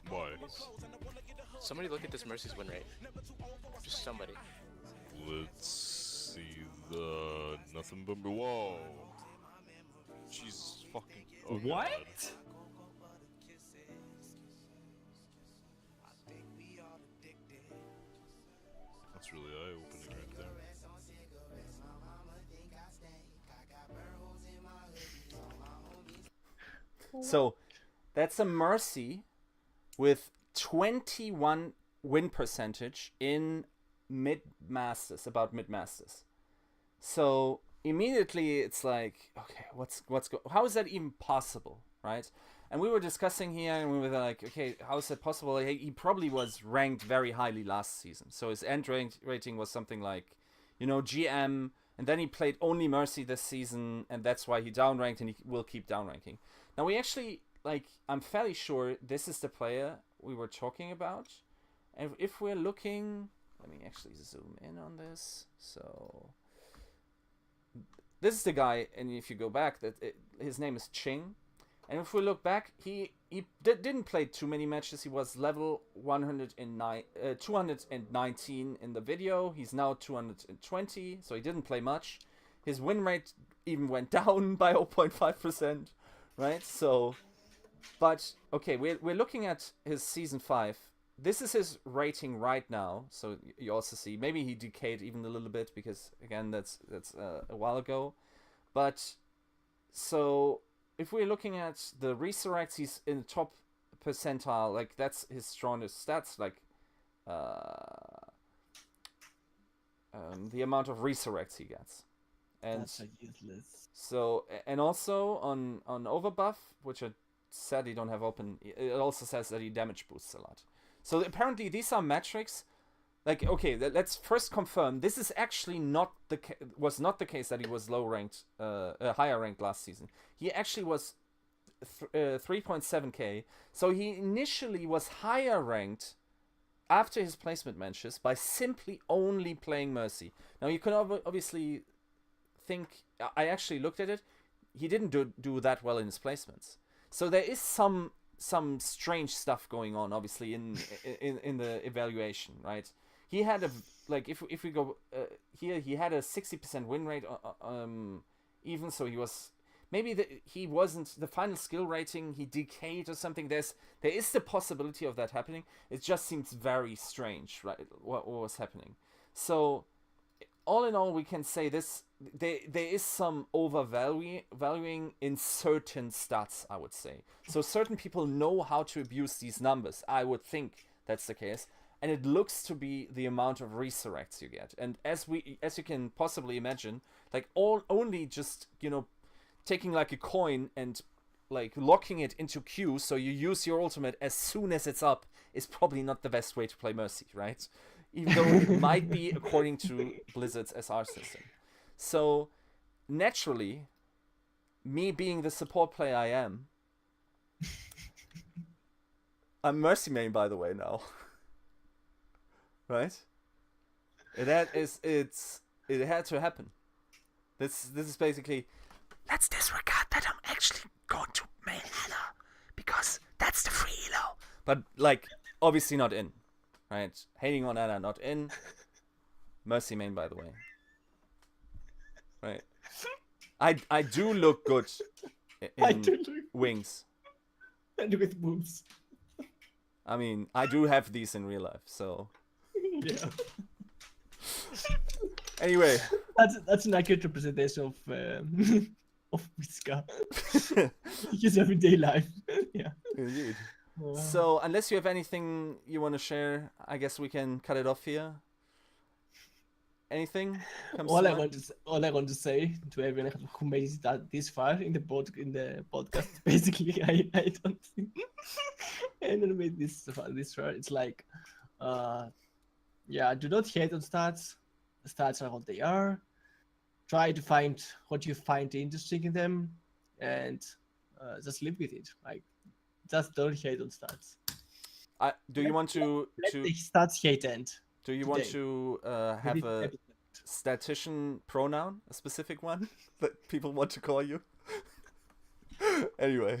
Why? Somebody look at this Mercy's win rate. Just somebody. Let's see the nothing but whoa. She's fucking. Oh, What? God. That's really eye-opening right there. So that's a Mercy with 21 win percentage in mid-masters, about mid-masters. So immediately it's like, okay, how is that even possible, right? And we were discussing here, and we were like, okay, how is that possible? He probably was ranked very highly last season. So his end rating was something like, you know, GM, and then he played only Mercy this season, and that's why he downranked, and he will keep downranking. Now we actually, like, I'm fairly sure this is the player we were talking about. And if we're looking, let me actually zoom in on this. So this is the guy, and if you go back, his name is Ching. And if we look back, he didn't play too many matches. He was level 219 in the video. He's now 220, so he didn't play much. His win rate even went down by 0.5%, right? So, but okay, we're looking at his season 5. This is his rating right now. So you also see maybe he decayed even a little bit, because again, that's a while ago. But so if we're looking at the resurrects, he's in the top percentile. Like, that's his strongest stats. Like, the amount of resurrects he gets, and That's useless. so, and also on overbuff, which I sadly don't have open, it also says that he damage boosts a lot. So apparently these are metrics. Like, okay, let's first confirm this is actually not was not the case that he was low ranked, higher ranked last season. He actually was 3.7k. So he initially was higher ranked after his placement matches by simply only playing Mercy. Now you can obviously think, I actually looked at it, he didn't do that well in his placements. So there is some strange stuff going on, obviously, in the evaluation, right? He had if we go here, he had a 60% win rate, even, so he was, maybe he wasn't the final skill rating, he decayed or something. There is the possibility of that happening. It just seems very strange, right? What was happening? So all in all, we can say this: there is some overvaluing in certain stats, I would say. So certain people know how to abuse these numbers. I would think that's the case. And it looks to be the amount of resurrects you get. And as you can possibly imagine, like, only just, you know, taking like a coin and like locking it into queue so you use your ultimate as soon as it's up is probably not the best way to play Mercy, right? Even though it might be according to Blizzard's SR system. So naturally, me being the support player I am, I'm Mercy main, by the way, now. Right? It had to happen. This is basically, let's disregard that I'm actually going to main Anna because that's the free elo. But like, obviously not in, right? Hating on Anna, not in. Mercy main, by the way. Right? I do look good in wings. And with boobs. I mean, I do have these in real life, so. Yeah. Anyway. That's an accurate representation of Whisker. His everyday life. Yeah. Indeed. So, unless you have anything you want to share, I guess we can cut it off here. Anything? All I want to say to everyone who made it this far in the podcast, basically, I don't think anyone made this far. It's like, do not hate on stats. The stats are what they are. Try to find what you find interesting in them, and just live with it. Like, just don't hate on stats. Do you want to let the stats hate end? Do you want to have a statistician pronoun, a specific one that people want to call you? Anyway,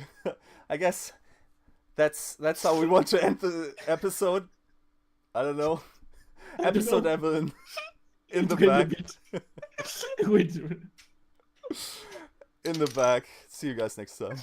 I guess that's how we want to end the episode. I don't know. Episode 7 in the back. In the back. See you guys next time.